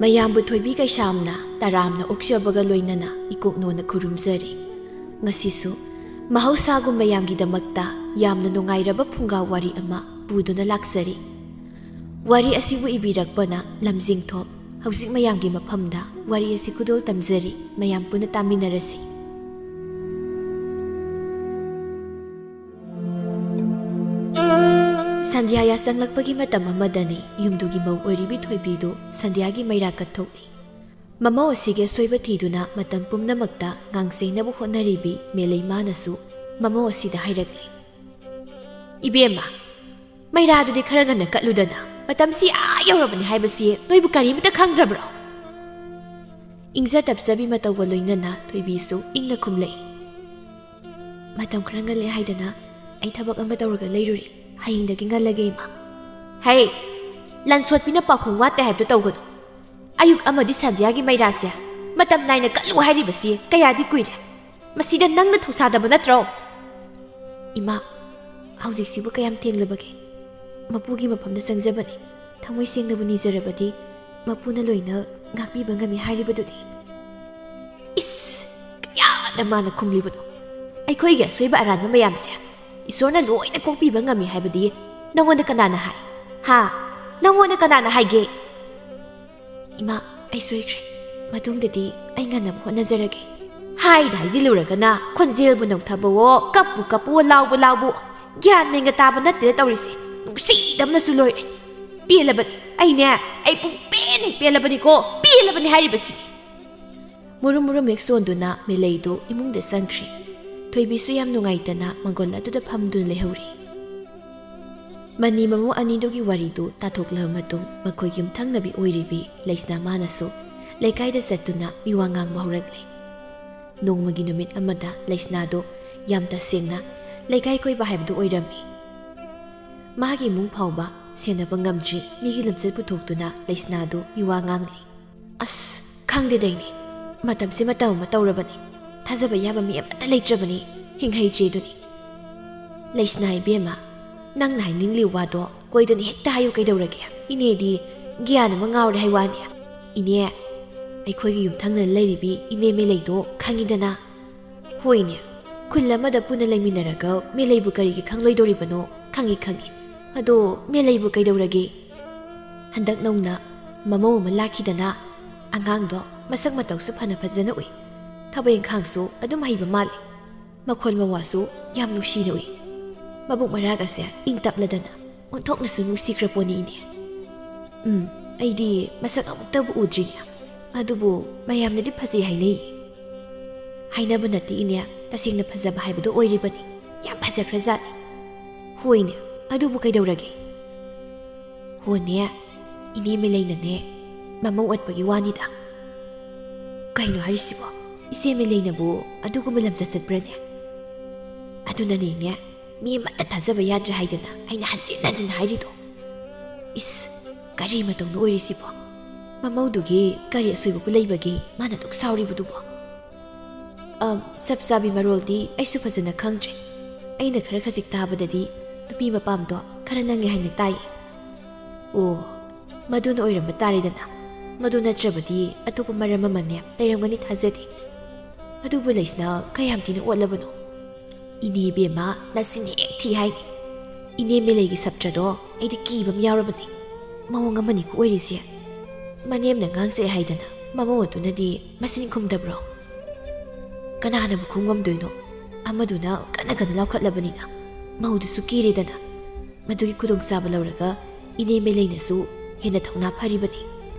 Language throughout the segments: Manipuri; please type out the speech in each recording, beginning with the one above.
ꯃꯌꯥꯝꯕꯨ ꯊꯣꯏꯕꯤ ꯀꯩꯁꯥꯝꯅ ꯇꯔꯥꯝꯅ ꯑꯣꯛꯆꯕꯒ ꯂꯣꯏꯅꯅ ꯏꯀꯣꯛꯅꯣꯅ ꯈꯨꯔꯨꯝꯖꯔꯤ꯫ ꯉꯁꯤꯁꯨ ꯃꯍꯧꯁꯥꯒꯨꯝ ꯃꯌꯥꯝꯒꯤꯗꯃꯛꯇ ꯌꯥꯝꯅ ꯅꯨꯡꯉꯥꯏꯔꯕ ꯐꯨꯡꯒꯥ ꯋꯥꯔꯤ ꯑꯃ ꯄꯨꯗꯨꯅ ꯂꯥꯛꯆꯔꯤ꯫ ꯋꯥꯔꯤ ꯑꯁꯤꯕꯨ ꯏꯕꯤꯔꯛꯄꯅ ꯂꯝꯖꯤꯡꯊꯣꯛ ꯍꯧꯖꯤꯛ ꯃꯌꯥꯝꯒꯤ ꯃꯐꯝꯗ ꯋꯥꯔꯤ ꯑꯁꯤ ꯈꯨꯗꯣꯜ ꯇꯝꯖꯔꯤ꯫ ꯃꯌꯥꯝ ꯄꯨꯟꯅ ꯇꯥꯃꯤꯟꯅꯔꯁꯤ꯫ ꯁꯟꯙ꯭ꯌꯥ ꯌꯥꯆꯪꯂꯛꯄꯒꯤ ꯃꯇꯝ ꯑꯃꯗꯅꯤ ꯌꯨꯝꯗꯨꯒꯤ ꯃꯧ ꯑꯣꯏꯔꯤꯕꯤ ꯊꯣꯏꯕꯤꯗꯨ ꯁꯟꯙ꯭ꯌꯥꯒꯤ ꯃꯩꯔꯥ ꯀꯠꯊꯣꯛꯂꯤ꯫ ꯃꯃꯧ ꯑꯁꯤꯒꯤ ꯑꯁꯣꯏꯕ ꯊꯤꯗꯨꯅ ꯃꯇꯝ ꯄꯨꯝꯅꯃꯛꯇ ꯉꯥꯡꯁꯦꯟꯅꯕ ꯍꯣꯠꯅꯔꯤꯕꯤ ꯃꯦꯂꯩꯃꯥꯅꯁꯨ ꯃꯃꯧ ꯑꯁꯤꯗ ꯍꯥꯏꯔꯛꯂꯤ꯫ ꯏꯕꯦꯝꯃ, ꯃꯩꯔꯥꯗꯨꯗꯤ ꯈꯔ ꯉꯟꯅ ꯀꯠꯂꯨꯗꯅ, ꯃꯇꯝꯁꯤ ꯌꯧꯔꯕꯅꯤ ꯍꯥꯏꯕꯁꯤ ꯅꯣꯏꯕꯨ ꯀꯔꯤꯃꯇ ꯈꯪꯗ꯭ꯔꯕ꯭ꯔꯣ? ꯏꯪꯖ ꯇꯞꯆꯕꯤ ꯃꯇꯧꯒ ꯂꯣꯏꯅꯅ ꯊꯣꯏꯕꯤꯁꯨ ꯏꯪꯅ ꯈꯨꯝꯂꯛꯏ꯫ ꯃꯇꯝ ꯈꯔ ꯉꯜꯂꯦ ꯍꯥꯏꯗꯅ ꯑꯩ ꯊꯕꯛ ꯑꯃ ꯇꯧꯔꯒ ꯂꯩꯔꯨꯔꯤ, ꯍꯌꯦꯡꯗꯒꯤ ꯉꯜꯂꯒꯦ ꯏꯃꯥ꯫ ꯍꯩ, ꯂꯟꯁꯣꯠꯄꯤꯅ ꯄꯥꯎꯈꯨꯝ ꯋꯥꯠꯇꯦ ꯍꯥꯏꯕꯗꯨ ꯇꯧꯒꯅꯨ꯫ ꯑꯌꯨꯛ ꯑꯃꯗꯤ ꯁꯟꯙ꯭ꯌꯥꯒꯤ ꯃꯩꯔꯥꯁꯦ ꯃꯇꯝ ナꯏꯅ ꯀꯠꯂꯨ ꯍꯥꯏꯔꯤꯕꯁꯤ ꯀꯌꯥꯗꯤ ꯀꯨꯏꯔꯦ꯫ ꯃꯁꯤꯗ ꯅꯪꯅ ꯊꯧꯁꯥꯗꯕ ꯅꯠꯇ꯭ꯔꯣ? ꯏꯃꯥ, ꯍꯧꯖꯤꯛꯁꯤꯕꯨ ꯀꯌꯥꯝ ꯊꯦꯡꯂꯕꯒꯦ? ꯃꯄꯨꯒꯤ ꯃꯐꯝꯗ ꯆꯪꯖꯕꯅꯤ, ꯊꯃꯣꯏ ꯁꯦꯡꯅꯕꯨ ꯅꯤꯖꯔꯕꯗꯤ ꯃꯄꯨꯅ ꯂꯣꯏꯅ ꯉꯥꯛꯄꯤꯕ ꯉꯝꯃꯤ ꯍꯥꯏꯔꯤꯕꯗꯨꯗꯤ꯫ ꯏꯁ, ꯀꯌꯥꯗ ꯃꯥꯅ ꯈꯨꯝꯂꯤꯕꯅꯣ? ꯑꯩꯈꯣꯏꯒꯤ ꯑꯁꯣꯏꯕ ꯑꯔꯥꯟꯕ ꯃꯌꯥꯝꯁꯦ ꯏꯁꯣꯔꯅ ꯂꯣꯏꯅ ꯀꯣꯛꯄꯤꯕ ꯉꯝꯃꯤ ꯍꯥꯏꯕꯗꯤ ꯅꯪꯉꯣꯟꯗ ꯀꯅꯥꯅ ꯍꯥꯏ? ꯍꯥ? ꯅꯪꯉꯣꯟꯗ ꯀꯅꯥꯅ ꯍꯥꯏꯒꯦ? ꯏꯃꯥ, ꯑꯩ ꯁꯣꯏꯈ꯭ꯔꯦ, ꯃꯇꯨꯡꯗꯗꯤ ꯑꯩ ꯉꯟꯅꯕ ꯍꯣꯠꯅꯖꯔꯒꯦ꯫ ꯍꯥꯏꯗ ꯍꯥꯏꯖꯤꯜꯂꯨꯔꯒꯅ ꯈꯣꯟꯖꯦꯜꯕꯨ ꯅꯧꯊꯕꯋꯣ, ꯀꯞꯄꯨ ꯀꯞꯄꯨꯋꯣ, ꯂꯥꯎꯕꯨ ꯂꯥꯎꯕꯨ, ꯒ꯭ꯌꯥꯟ ꯃꯦꯟꯒ ꯇꯥꯕ ꯅꯠꯇꯦ ꯇꯧꯔꯤꯁꯦ꯫ ꯅꯨꯡꯁꯤꯗꯕꯅꯁꯨ ꯂꯣꯏꯔꯦ꯫ ꯄꯦꯜꯂꯕꯅꯤ, ꯑꯩ ꯄꯨꯡꯄꯦꯟ ꯍꯦꯛ ꯄꯦꯜꯂꯕꯅꯤꯀꯣ, ꯄꯦꯜꯂꯕꯅꯤ ꯍꯥꯏꯔꯤꯕꯁꯤꯅꯤ꯫ ꯃꯨꯔꯨꯝ ꯃꯨꯔꯨꯝ ꯍꯦꯛ ꯁꯣꯟꯗꯨꯅ ꯃꯦꯂꯩꯗꯨ ꯏꯃꯨꯡꯗ ꯆꯪꯈ꯭ꯔꯤ꯫ ꯊꯣꯏꯕꯤꯁꯨ ꯌꯥꯝ ꯅꯨꯡꯉꯥꯏꯇꯅ ꯃꯪꯒꯣꯜ ꯑꯗꯨꯗ ꯐꯝꯗꯨꯅ ꯂꯩꯍꯧꯔꯤ꯫ ꯃꯅꯤ ꯃꯃꯧ ꯑꯅꯤꯗꯨꯒꯤ ꯋꯥꯔꯤꯗꯨ ꯇꯥꯊꯣꯛꯂꯕ ꯃꯇꯨꯡ ꯃꯈꯣꯏ ꯌꯨꯝꯊꯪꯅꯕꯤ ꯑꯣꯏꯔꯤꯕꯤ ꯂꯩꯁꯅꯥꯃꯥꯅꯁꯨ ꯂꯩꯀꯥꯏꯗ ꯆꯠꯇꯨꯅ ꯃꯤꯋꯥ ꯉꯥꯡꯕ ꯍꯧꯔꯛꯂꯤ꯫ ꯅꯣꯡꯃꯒꯤ ꯅꯨꯃꯤꯠ ꯑꯃꯗ ꯂꯩꯁꯅꯥꯗꯣ ꯌꯥꯝ ꯇꯁꯦꯡꯅ ꯂꯩꯀꯥꯏ ꯀꯣꯏꯕ ꯍꯥꯏꯕꯗꯨ ꯑꯣꯏꯔꯝꯃꯤ꯫ ꯃꯥꯒꯤ ꯏꯃꯨꯡ ꯐꯥꯎꯕ ꯁꯦꯟꯅꯕ ꯉꯝꯗ꯭ꯔꯤ ꯃꯤꯒꯤ ꯂꯝꯆꯠ ꯄꯨꯊꯣꯛꯇꯨꯅ ꯂꯩꯁꯅꯥꯗꯣ ꯃꯤꯋꯥ ꯉꯥꯡꯂꯤ꯫ ꯑꯁ, ꯈꯪꯗꯦꯗꯩꯅꯤ, ꯃꯇꯝꯁꯤ ꯃꯇꯝ ꯑꯃ ꯇꯧꯔꯕꯅꯤ, ꯊꯥꯖꯕ ꯌꯥꯕ ꯃꯤ ꯑꯃꯠꯇ ꯂꯩꯇ꯭ꯔꯕꯅꯤ, ꯍꯤꯡꯍꯩꯇ꯭ꯔꯦꯗꯨꯅꯤ꯫ ꯂꯩꯁꯅꯥ ꯏꯕꯦꯝꯃ, ꯅꯪꯅ ꯍꯥꯏꯅꯤꯡꯂꯤ ꯋꯥꯗꯣ ꯀꯣꯏꯗꯅ ꯍꯦꯛꯇ ꯍꯥꯏꯌꯨ ꯀꯩꯗꯧꯔꯒꯦ? ꯏꯅꯦꯗꯤ ꯒ꯭ꯌꯥꯟ ꯑꯃ ꯉꯥꯎꯔꯦ ꯍꯥꯏ ꯋꯥꯅꯤ꯫ ꯏꯅꯦ, ꯑꯩꯈꯣꯏꯒꯤ ꯌꯨꯝꯊꯪꯅꯅ ꯂꯩꯔꯤꯕꯤ ꯏꯅꯦ ꯃꯦꯂꯩꯗꯣ ꯈꯪꯉꯤꯗꯅ? ꯍꯣꯏꯅꯦ, ꯈꯨꯜ ꯑꯃꯗ ꯄꯨꯟꯅ ꯂꯩꯃꯤꯟꯅꯔꯒ ꯃꯦꯂꯩꯕꯨ ꯀꯔꯤꯒꯤ ꯈꯪꯂꯣꯏꯗꯣꯔꯤꯕꯅꯣ? ꯈꯪꯉꯤ꯫ ꯑꯗꯣ ꯃꯦꯂꯩꯕꯨ ꯀꯩꯗꯧꯔꯒꯦ? ꯍꯟꯗꯛ ꯅꯧꯅ ꯃꯃꯧ ꯑꯃ ꯂꯥꯛꯈꯤꯗꯅ, ꯑꯉꯥꯡꯗꯣ ꯃꯁꯛ ꯃꯇꯧꯁꯨ ꯐꯅ ꯐꯖꯅ ꯎꯏ, ꯊꯕꯛ ꯏꯪꯈꯥꯡꯁꯨ ꯑꯗꯨꯝ ꯍꯩꯕ ꯃꯥꯜꯂꯤ, ꯃꯈꯣꯜ ꯃꯋꯥꯁꯨ ꯌꯥꯝ ꯅꯨꯡꯁꯤꯅ ꯎꯏ, ꯃꯕꯨꯛ ꯃꯔꯥꯒꯁꯦ ꯏꯪ ꯇꯞꯂꯗꯅ ꯑꯣꯟꯊꯣꯛꯅꯁꯨ ꯅꯨꯡꯁꯤꯈ꯭ꯔꯄꯣꯠꯅꯤ ꯏꯅꯦ꯫ ꯑꯩꯗꯤ ꯃꯁꯛ ꯑꯃꯨꯛꯇꯕꯨ ꯎꯗ꯭ꯔꯤꯅꯦ, ꯑꯗꯨꯕꯨ ꯃꯌꯥꯝꯅꯗꯤ ꯐꯖꯩ ꯍꯥꯏꯅꯩ꯫ ꯍꯥꯏꯅꯕ ꯅꯠꯇꯦ ꯏꯅꯦ, ꯇꯁꯦꯡꯅ ꯐꯖꯕ ꯍꯥꯏꯕꯗꯨ ꯑꯣꯏꯔꯤꯕꯅꯤ, ꯌꯥꯝ ꯐꯖꯈ꯭ꯔꯖꯥꯠꯅꯤ꯫ ꯍꯣꯏꯅꯦ, ꯑꯗꯨꯕꯨ ꯀꯩꯗꯧꯔꯒꯦ? ꯍꯣꯅꯦ, ꯏꯅꯦ ꯃꯦꯂꯩꯅꯅꯦ ꯃꯃꯧ ꯑꯣꯠꯄꯒꯤ ꯋꯥꯅꯤꯗ꯫ ꯀꯩꯅꯣ ꯍꯥꯏꯔꯤꯁꯤꯕꯣ? ꯏꯆꯦ ꯃꯦꯂꯩꯅꯕꯨ ꯑꯗꯨꯒꯨꯝꯕ ꯂꯝꯆꯠ ꯆꯠꯄ꯭ꯔꯅꯦ? ꯑꯗꯨꯅꯅꯦ ꯃꯤ ꯑꯃꯠꯇ ꯊꯥꯖꯕ ꯌꯥꯗ꯭ꯔꯦ ꯍꯥꯏꯗꯅ ꯑꯩꯅ ꯍꯟꯖꯤꯟ ꯍꯟꯖꯤꯟ ꯍꯥꯏꯔꯤꯗꯣ꯫ ꯏꯁ, ꯀꯔꯤ ꯃꯇꯧꯅ ꯑꯣꯏꯔꯤꯁꯤꯕꯣ? ꯃꯃꯧꯗꯨꯒꯤ ꯀꯔꯤ ꯑꯁꯣꯏꯕꯕꯨ ꯂꯩꯕꯒꯦ ꯃꯥꯅ ꯗꯨꯛ ꯁꯥꯎꯔꯤꯕꯗꯨꯕꯣ? ꯆꯞ ꯆꯥꯕꯤ ꯃꯔꯣꯜꯗꯤ ꯑꯩꯁꯨ ꯐꯖꯅ ꯈꯪꯗ꯭ꯔꯦ꯫ ꯑꯩꯅ ꯈꯔ ꯈꯖꯤꯛ ꯇꯥꯕꯗꯗꯤ ꯅꯨꯄꯤ ꯃꯄꯥꯝꯗꯣ ꯈꯔ ꯅꯪꯉꯦ ꯍꯥꯏꯅ ꯇꯥꯏ꯫ ꯑꯣ, ꯃꯗꯨꯅ ꯑꯣꯏꯔꯝꯕ ꯇꯥꯔꯦꯗꯅ꯫ ꯃꯗꯨ ꯅꯠꯇ꯭ꯔꯕꯗꯤ ꯑꯇꯣꯞꯄ ꯃꯔꯝ ꯑꯃꯅꯦ ꯂꯩꯔꯝꯒꯅꯤ ꯊꯥꯖꯗꯦ꯫ ꯑꯗꯨꯕꯨ ꯂꯩꯁꯅ ꯀꯌꯥꯝ ꯊꯤꯅ ꯑꯣꯠꯂꯕꯅꯣ? ꯏꯅꯦ ꯏꯕꯦꯝꯃ, ꯅꯆꯤꯟ ꯍꯦꯛ ꯊꯤ ꯍꯥꯏꯅꯤ꯫ ꯏꯅꯦ ꯃꯦꯂꯩꯒꯤ ꯁꯞꯇ꯭ꯔꯗꯣ ꯑꯩꯗꯤ ꯀꯤꯕ ꯑꯃ ꯌꯥꯎꯔꯕꯅꯤ꯫ ꯃꯑꯣꯡ ꯑꯃꯅꯤꯀꯣ ꯑꯣꯏꯔꯤꯁꯦ꯫ ꯃꯅꯦꯝꯅ ꯉꯥꯡꯆꯩ ꯍꯥꯏꯗꯅ ꯃꯃꯧ ꯑꯗꯨꯅꯗꯤ ꯃꯁꯤꯟ ꯈꯨꯝꯗꯕ꯭ꯔꯣ? ꯀꯅꯥꯅꯕꯨ ꯈꯨꯝꯉꯝꯗꯣꯏꯅꯣ? ꯑꯃꯗꯨꯅ ꯀꯟꯅ ꯀꯟꯅ ꯂꯥꯎꯈꯠꯂꯕꯅꯤꯅ ꯃꯧꯗꯨꯁꯨ ꯀꯤꯔꯦꯗꯅ꯫ ꯃꯗꯨꯒꯤ ꯈꯨꯗꯣꯡꯆꯥꯕ ꯂꯧꯔꯒ ꯏꯅꯦ ꯃꯦꯂꯩꯅꯁꯨ ꯍꯦꯟꯅ ꯊꯧꯅꯥ ꯐꯔꯤꯕꯅꯤ꯫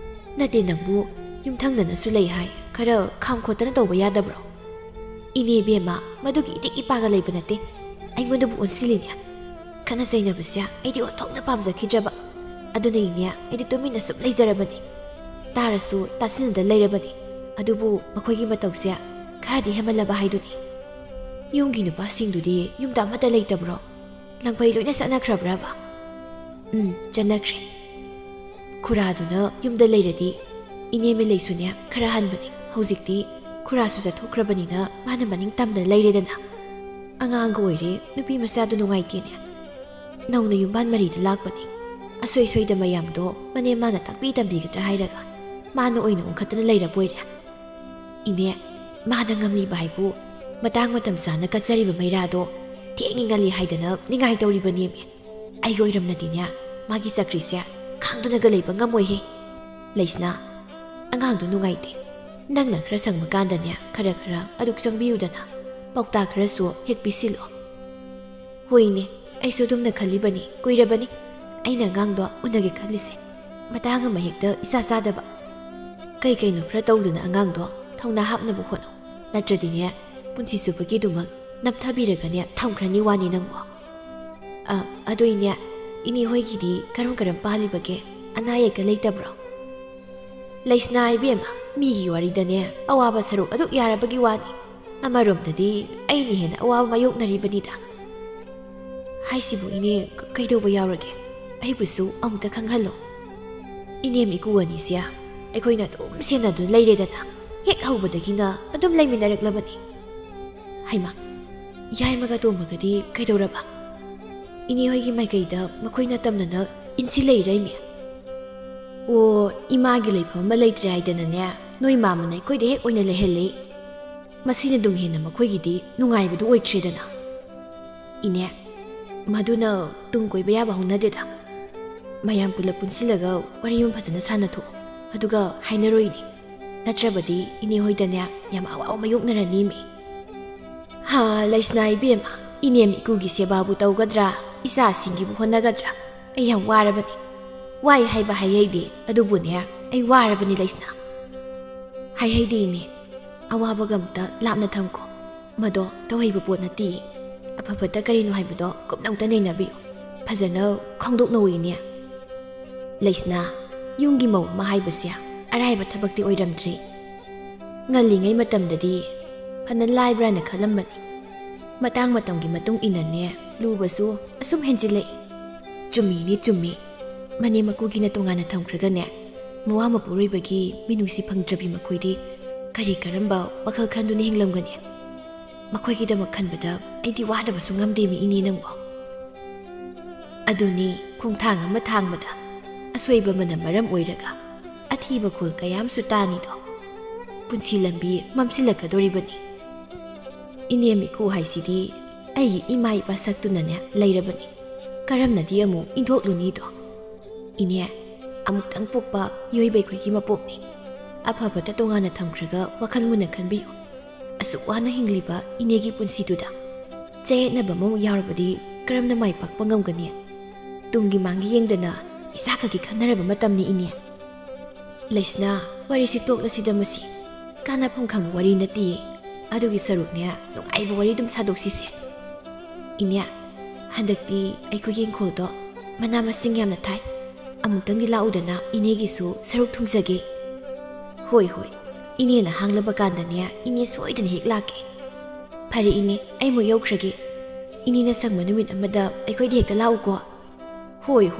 ꯅꯠꯇꯦ, ꯅꯪꯕꯨ ꯌꯨꯝꯊꯪꯅꯅꯁꯨ ꯂꯩ ꯍꯥꯏ, ꯈꯔ ꯈꯥꯝ ꯈꯣꯠꯇꯅ ꯇꯧꯕ ꯌꯥꯗꯕ꯭ꯔꯣ? ꯏꯅꯦ ꯏꯕꯦꯝꯃ, ꯃꯗꯨꯒꯤ ꯏꯇꯤꯛ ꯏꯄꯥꯒ ꯂꯩꯕ ꯅꯠꯇꯦ, ꯑꯩꯉꯣꯟꯗꯕꯨ ꯑꯣꯟꯁꯤꯜꯂꯤꯅꯦ꯫ ꯈꯠꯅ ꯆꯩꯅꯕꯁꯦ ꯑꯩꯗꯤ ꯑꯣꯟꯊꯣꯛꯅ ꯄꯥꯝꯖꯈꯤꯗ꯭ꯔꯕ, ꯑꯗꯨꯅ ꯏꯅꯦ ꯑꯩꯗꯤ ꯇꯨꯃꯤꯟꯅ ꯁꯨꯝ ꯂꯩꯖꯔꯕꯅꯤ, ꯇꯥꯔꯁꯨ ꯇꯥꯁꯤꯟꯅꯗ ꯂꯩꯔꯕꯅꯤ꯫ ꯑꯗꯨꯕꯨ ꯃꯈꯣꯏꯒꯤ ꯃꯇꯧꯁꯦ ꯈꯔꯗꯤ ꯍꯦꯃꯜꯂꯕ ꯍꯥꯏꯗꯨꯅꯤ꯫ ꯌꯨꯝꯒꯤ ꯅꯨꯄꯥꯁꯤꯡꯗꯨꯗꯤ ꯌꯨꯝꯗ ꯑꯃꯠꯇ ꯂꯩꯇꯕ꯭ꯔꯣ? ꯂꯪꯐꯩ ꯂꯣꯏꯅ ꯆꯠꯅꯈ꯭ꯔꯕ꯭ꯔꯕ? ꯆꯠꯅꯈ꯭ꯔꯦ꯫ ꯈꯨꯔꯥꯗꯨꯅ ꯌꯨꯝꯗ ꯂꯩꯔꯗꯤ ꯏꯅꯦ ꯃꯦꯂꯩꯁꯨꯅꯦ ꯈꯔ ꯍꯟꯕꯅꯤ꯫ ꯍꯧꯖꯤꯛꯇꯤ ꯈꯨꯔꯥꯁꯨ ꯆꯠꯊꯣꯛꯈ꯭ꯔꯕꯅꯤꯅ ꯃꯥꯅ ꯃꯅꯤꯡ ꯇꯝꯗꯅ ꯂꯩꯔꯦꯗꯅ꯫ ꯑꯉꯥꯡꯒ ꯑꯣꯏꯔꯦ, ꯅꯨꯄꯤ ꯃꯆꯥꯗꯨ ꯅꯨꯡꯉꯥꯏꯇꯦꯅꯦ꯫ ꯅꯧꯅ ꯌꯨꯝꯕꯥꯟ ꯃꯔꯤꯗ ꯂꯥꯛꯄꯅꯤ, ꯑꯁꯣꯏ ꯁꯣꯏꯗ ꯃꯌꯥꯝꯗꯣ ꯃꯅꯦꯝ ꯃꯥꯅ ꯇꯥꯛꯄꯤ ꯇꯝꯕꯤꯒꯗ꯭ꯔꯥ ꯍꯥꯏꯔꯒ ꯃꯥꯅ ꯑꯣꯏꯅ ꯑꯣꯟꯈꯠꯇꯅ ꯂꯩꯔꯕꯣꯏꯔꯦ ꯏꯅꯦ ꯃꯥꯅ ꯉꯝꯂꯤꯕ ꯍꯥꯏꯕꯨ ꯃꯇꯥꯡ ꯃꯇꯝ ꯆꯥꯅ ꯀꯠꯆꯔꯤꯕ ꯃꯩꯔꯥꯗꯣ ꯊꯦꯡꯉꯤ ꯉꯜꯂꯤ ꯍꯥꯏꯗꯅ ꯅꯤꯡꯉꯥꯏ ꯇꯧꯔꯤꯕꯅꯦꯃꯤ ꯑꯩꯒ ꯑꯣꯏꯔꯝꯂꯗꯤꯅꯦ ꯃꯥꯒꯤ ꯆꯀ꯭ꯔꯤꯁꯦ ꯈꯥꯡꯗꯨꯅꯒ ꯂꯩꯕ ꯉꯝꯃꯣꯏꯍꯦ ꯂꯩꯁꯅꯥ ꯑꯉꯥꯡꯗꯣ ꯅꯨꯡꯉꯥꯏꯇꯦ ꯅꯪꯅ ꯈꯔ ꯁꯪꯕ ꯀꯥꯟꯗꯅꯦ ꯈꯔ ꯑꯗꯨꯛ ꯆꯪꯕꯤꯌꯨꯗꯅ ꯄꯥꯎꯇꯥꯛ ꯈꯔꯁꯨ ꯍꯦꯛ ꯄꯤꯁꯤꯜꯂꯣ ꯍꯣꯏꯅꯦ ꯑꯩꯁꯨ ꯑꯗꯨꯝꯅ ꯈꯜꯂꯤꯕꯅꯤ ꯀꯨꯏꯔꯕꯅꯤ ꯑꯩꯅ ꯑꯉꯥꯡꯗꯣ ꯎꯅꯒꯦ ꯈꯜꯂꯤꯁꯦ ꯃꯇꯥꯡ ꯑꯃ ꯍꯦꯛꯇ ꯏꯆꯥ ꯆꯥꯗꯕ ꯀꯩꯅꯣ ꯈꯔ ꯇꯧꯗꯨꯅ ꯑꯉꯥꯡꯗꯣ ꯊꯧꯅꯥ ꯍꯥꯞꯅꯕ ꯍꯣꯠꯅꯧ ꯅꯠꯇ꯭ꯔꯗꯤꯅꯦ ꯄꯨꯟꯁꯤ ꯆꯨꯞꯄꯒꯤꯗꯨꯃꯛ ꯅꯞꯊꯕꯤꯔꯒꯅꯦ ꯊꯝꯈ꯭ꯔꯅꯤ ꯋꯥꯅꯤ ꯅꯪꯕꯣ ꯑꯗꯣ ꯏꯅꯦ ꯏꯅꯦ ꯍꯣꯏꯒꯤꯗꯤ ꯀꯔꯝ ꯄꯥꯜꯂꯤꯕꯒꯦ ꯑꯅꯥ ꯑꯌꯦꯛꯀ ꯂꯩꯇꯕ꯭ꯔꯣ ꯂꯩꯁꯅꯥ ꯏꯕꯦꯝꯃ ꯃꯤꯒꯤ ꯋꯥꯔꯤꯗꯅꯦ ꯑꯋꯥꯕ ꯁꯔꯨꯛ ꯑꯗꯨꯛ ꯌꯥꯔꯕꯒꯤ ꯋꯥꯅꯤ ꯑꯃꯔꯣꯝꯗꯗꯤ ꯑꯩꯅ ꯍꯦꯟꯅ ꯑꯋꯥꯕ ꯃꯥꯌꯣꯛꯅꯔꯤꯕꯅꯤꯗ ꯍꯥꯏꯁꯤꯕꯨ ꯏꯅꯦ ꯀꯩꯗꯧꯕ ꯌꯥꯎꯔꯒꯦ ꯑꯩꯕꯨꯁꯨ ꯑꯃꯨꯛꯇ ꯈꯪꯍꯜꯂꯣ ꯏꯅꯦꯝ ꯏꯀꯨ ꯑꯅꯤꯁꯦ ꯑꯩꯈꯣꯏꯅ ꯑꯗꯨꯝ ꯁꯦꯟꯅꯗꯨꯅ ꯂꯩꯔꯦꯗꯅ ꯍꯦꯛ ꯍꯧꯕꯗꯒꯤꯅ ꯑꯗꯨꯝ ꯂꯩꯃꯤꯟꯅꯔꯛꯂꯕꯅꯤ ꯍꯩꯃꯥ ꯌꯥꯏꯃꯒ ꯇꯣꯝꯕꯒꯗꯤ ꯀꯩꯗꯧꯔꯕ ꯏꯅꯦ ꯍꯣꯏꯒꯤ ꯃꯥꯏꯀꯩꯗ ꯃꯈꯣꯏꯅ ꯇꯝꯅꯅ ꯏꯟꯁꯤꯜꯂꯛꯏꯔꯩꯃꯤ ꯑꯣ ꯏꯃꯥꯒꯤ ꯂꯩꯐꯝ ꯑꯃ ꯂꯩꯇ꯭ꯔꯦ ꯍꯥꯏꯗꯅꯅꯦ ꯅꯣꯏ ꯃꯥꯃꯅ ꯑꯩꯈꯣꯏꯗ ꯍꯦꯛ ꯑꯣꯏꯅ ꯂꯩꯍꯜꯂꯤ ꯃꯁꯤꯅ ꯑꯗꯨꯝ ꯍꯦꯟꯅ ꯃꯈꯣꯏꯒꯤꯗꯤ ꯅꯨꯡꯉꯥꯏꯕꯗꯨ ꯑꯣꯏꯈ꯭ꯔꯦꯗꯅ ꯏꯅꯦ ꯃꯗꯨꯅ ꯇꯨꯡ ꯀꯣꯏꯕ ꯌꯥꯕ ꯍꯧꯅꯗꯦꯗ ꯃꯌꯥꯝ ꯄꯨꯂꯞ ꯄꯨꯟꯁꯤꯜꯂꯒ ꯋꯥꯔꯤ ꯑꯃ ꯐꯖꯅ ꯁꯥꯟꯅꯊꯣꯛꯑꯣ ꯑꯗꯨꯒ ꯍꯥꯏꯅꯔꯣꯏꯅꯤ ꯅꯠꯇ꯭ꯔꯕꯗꯤ ꯏꯅꯦ ꯍꯣꯏꯗꯅꯦ ꯌꯥꯝ ꯑꯋꯥꯕ ꯃꯥꯌꯣꯛꯅꯔꯅꯤꯃꯤ ꯂꯩꯁꯅꯥ ꯏꯕꯦꯝꯃ ꯏꯅꯦꯝ ꯏꯀꯨꯒꯤ ꯁꯦꯕꯥꯕꯨ ꯇꯧꯒꯗ꯭ꯔꯥ ꯏꯆꯥꯁꯤꯡꯒꯤꯕꯨ ꯍꯣꯠꯅꯒꯗ꯭ꯔꯥ ꯑꯩ ꯌꯥꯝ ꯋꯥꯔꯕꯅꯤ ꯋꯥꯏ ꯍꯥꯏꯕ ꯍꯥꯏꯍꯩꯗꯦ ꯑꯗꯨꯕꯨꯅꯦ ꯑꯩ ꯋꯥꯔꯕꯅꯤ ꯂꯩꯁꯅꯥ ꯍꯥꯏꯍꯩꯗꯦ ꯏꯅꯦ ꯑꯋꯥꯕꯒ ꯑꯝꯇ ꯂꯥꯞꯅ ꯊꯝꯈꯣ ꯃꯗꯣ ꯇꯧꯍꯩꯕ ꯄꯣꯠ ꯅꯠꯇꯦ ꯑꯐ ꯐꯠꯇ ꯀꯔꯤꯅꯣ ꯍꯥꯏꯕꯗꯣ ꯀꯨꯞꯅ ꯑꯝꯇ ꯅꯩꯅꯕꯤꯌꯨ ꯐꯖꯅ ꯈꯪꯗꯣꯛꯅꯧ ꯏꯅꯦ ꯂꯩꯁꯅꯥ ꯌꯨꯝꯒꯤ ꯃꯧ ꯑꯃ ꯍꯥꯏꯕꯁꯦ ꯑꯔꯥꯏꯕ ꯊꯕꯛꯇꯤ ꯑꯣꯏꯔꯝꯗ꯭ꯔꯤ ꯉꯜꯂꯤꯉꯩ ꯃꯇꯝꯗꯗꯤ ꯐꯅ ꯂꯥꯏꯕ꯭ꯔꯥꯅ ꯈꯜꯂꯝꯕꯅꯤ ꯃꯇꯥꯡ ꯃꯇꯝꯒꯤ ꯃꯇꯨꯡ ꯏꯟꯅꯅꯦ ꯂꯨꯕꯁꯨ ꯑꯁꯨꯝ ꯍꯦꯟꯖꯤꯜꯂꯛꯏ ꯆꯨꯝꯃꯤꯅꯦ ꯆꯨꯝꯃꯤ ꯃꯅꯦꯝ ꯃꯀꯨꯒꯤꯅ ꯇꯣꯉꯥꯟꯅ ꯊꯝꯈ꯭ꯔꯒꯅꯦ ꯃꯋꯥ ꯃꯄꯨꯔꯣꯏꯕꯒꯤ ꯃꯤꯅꯨꯡꯁꯤ ꯐꯪꯗ꯭ꯔꯕꯤ ꯃꯈꯣꯏꯗꯤ ꯀꯔꯝꯕ ꯋꯥꯈꯜ ꯈꯟꯗꯨꯅ ꯍꯤꯡꯂꯝꯒꯅꯤ ꯃꯈꯣꯏꯒꯤꯗꯃꯛ ꯈꯟꯕꯗ ꯑꯩꯗꯤ ꯋꯥꯗꯕꯁꯨ ꯉꯝꯗꯦꯃꯤ ꯏꯅꯦ ꯅꯪꯕꯣ ꯑꯗꯨꯅꯤ ꯈꯣꯡꯊꯥꯡ ꯑꯃ ꯊꯥꯡꯕꯗ ꯑꯁꯣꯏꯕ ꯑꯃꯅ ꯃꯔꯝ ꯑꯣꯏꯔꯒ ꯑꯊꯤꯕ ꯈꯨꯜ ꯀꯌꯥꯝꯁꯨ ꯇꯥꯅꯤꯗꯣ ꯄꯨꯟꯁꯤ ꯂꯝꯕꯤ ꯃꯝꯁꯤꯜꯂꯛꯀꯗꯣꯔꯤꯕꯅꯤ ꯏꯅꯦꯝ ꯏꯀꯨ ꯍꯥꯏꯁꯤꯗꯤ ꯑꯩꯒꯤ ꯏꯃꯥ ꯏꯄꯥ ꯁꯛꯇꯨꯅꯅꯦ ꯂꯩꯔꯕꯅꯤ ꯀꯔꯝꯅꯗꯤ ꯑꯃꯨꯛ ꯏꯟꯊꯣꯛꯂꯨꯅꯤꯗꯣ ꯏꯅꯦ ꯑꯃꯨꯛꯇꯪ ꯄꯣꯛꯄ ꯌꯣꯏꯕ ꯑꯩꯈꯣꯏꯒꯤ ꯃꯄꯣꯛꯅꯤ ꯑꯐꯕꯇ ꯇꯣꯉꯥꯟꯅ ꯊꯝꯈ꯭ꯔꯒ ꯋꯥꯈꯜ ꯃꯨꯟꯅ ꯈꯟꯕꯤꯌꯨ ꯑꯁꯨꯛ ꯋꯥꯅ ꯍꯤꯡꯂꯤꯕ ꯏꯅꯦꯒꯤ ꯄꯨꯟꯁꯤꯗꯨꯗ ꯆꯌꯦꯠꯅꯕ ꯑꯃ ꯌꯥꯎꯔꯕꯗꯤ ꯀꯔꯝꯅ ꯃꯥꯏ ꯄꯥꯛꯄ ꯉꯝꯒꯅꯤ ꯇꯨꯡꯒꯤ ꯃꯥꯡꯒꯤ ꯌꯦꯡꯗꯅ ꯏꯆꯥꯈꯛꯀꯤ ꯈꯟꯅꯔꯕ ꯃꯇꯝꯅꯤ ꯏꯅꯦ ꯂꯩꯁꯅꯥ ꯋꯥꯔꯤꯁꯤ ꯇꯣꯛꯂꯁꯤꯗ ꯃꯁꯤ ꯀꯥꯟꯅꯐꯝ ꯈꯪꯕ ꯋꯥꯔꯤ ꯅꯠꯇꯦ ꯑꯗꯨꯒꯤ ꯁꯔꯨꯛꯅꯦ ꯅꯨꯡꯉꯥꯏꯕ ꯋꯥꯔꯤ ꯑꯗꯨꯝ ꯁꯥꯗꯣꯛꯁꯤꯁꯦ ꯏꯅꯦ ꯍꯟꯗꯛꯇꯤ ꯑꯩꯈꯣꯏꯒꯤ ꯏꯪꯈꯣꯜꯗꯣ ꯃꯅꯥ ꯃꯁꯤꯡ ꯌꯥꯝꯅ ꯊꯥꯏ ꯑꯃꯨꯛꯇꯪꯗꯤ ꯂꯥꯛꯎꯗꯅ ꯏꯅꯦꯒꯤꯁꯨ ꯁꯔꯨꯛ ꯊꯨꯡꯖꯒꯦ ꯍꯣꯏ ꯏꯅꯦꯅ ꯍꯥꯡꯂꯕ ꯀꯥꯟꯗꯅꯦ ꯏꯅꯦ ꯁꯣꯏꯗꯅ ꯍꯦꯛ ꯂꯥꯛꯀꯦ ꯐꯔꯦ ꯏꯅꯦ ꯑꯩꯃꯨꯛ ꯌꯧꯈ꯭ꯔꯒꯦ ꯏꯅꯦꯅ ꯁꯪꯕ ꯅꯨꯃꯤꯠ ꯑꯃꯗ ꯑꯩꯈꯣꯏꯗ ꯍꯦꯛꯇ ꯂꯥꯛꯎꯀꯣ ꯍꯣꯏ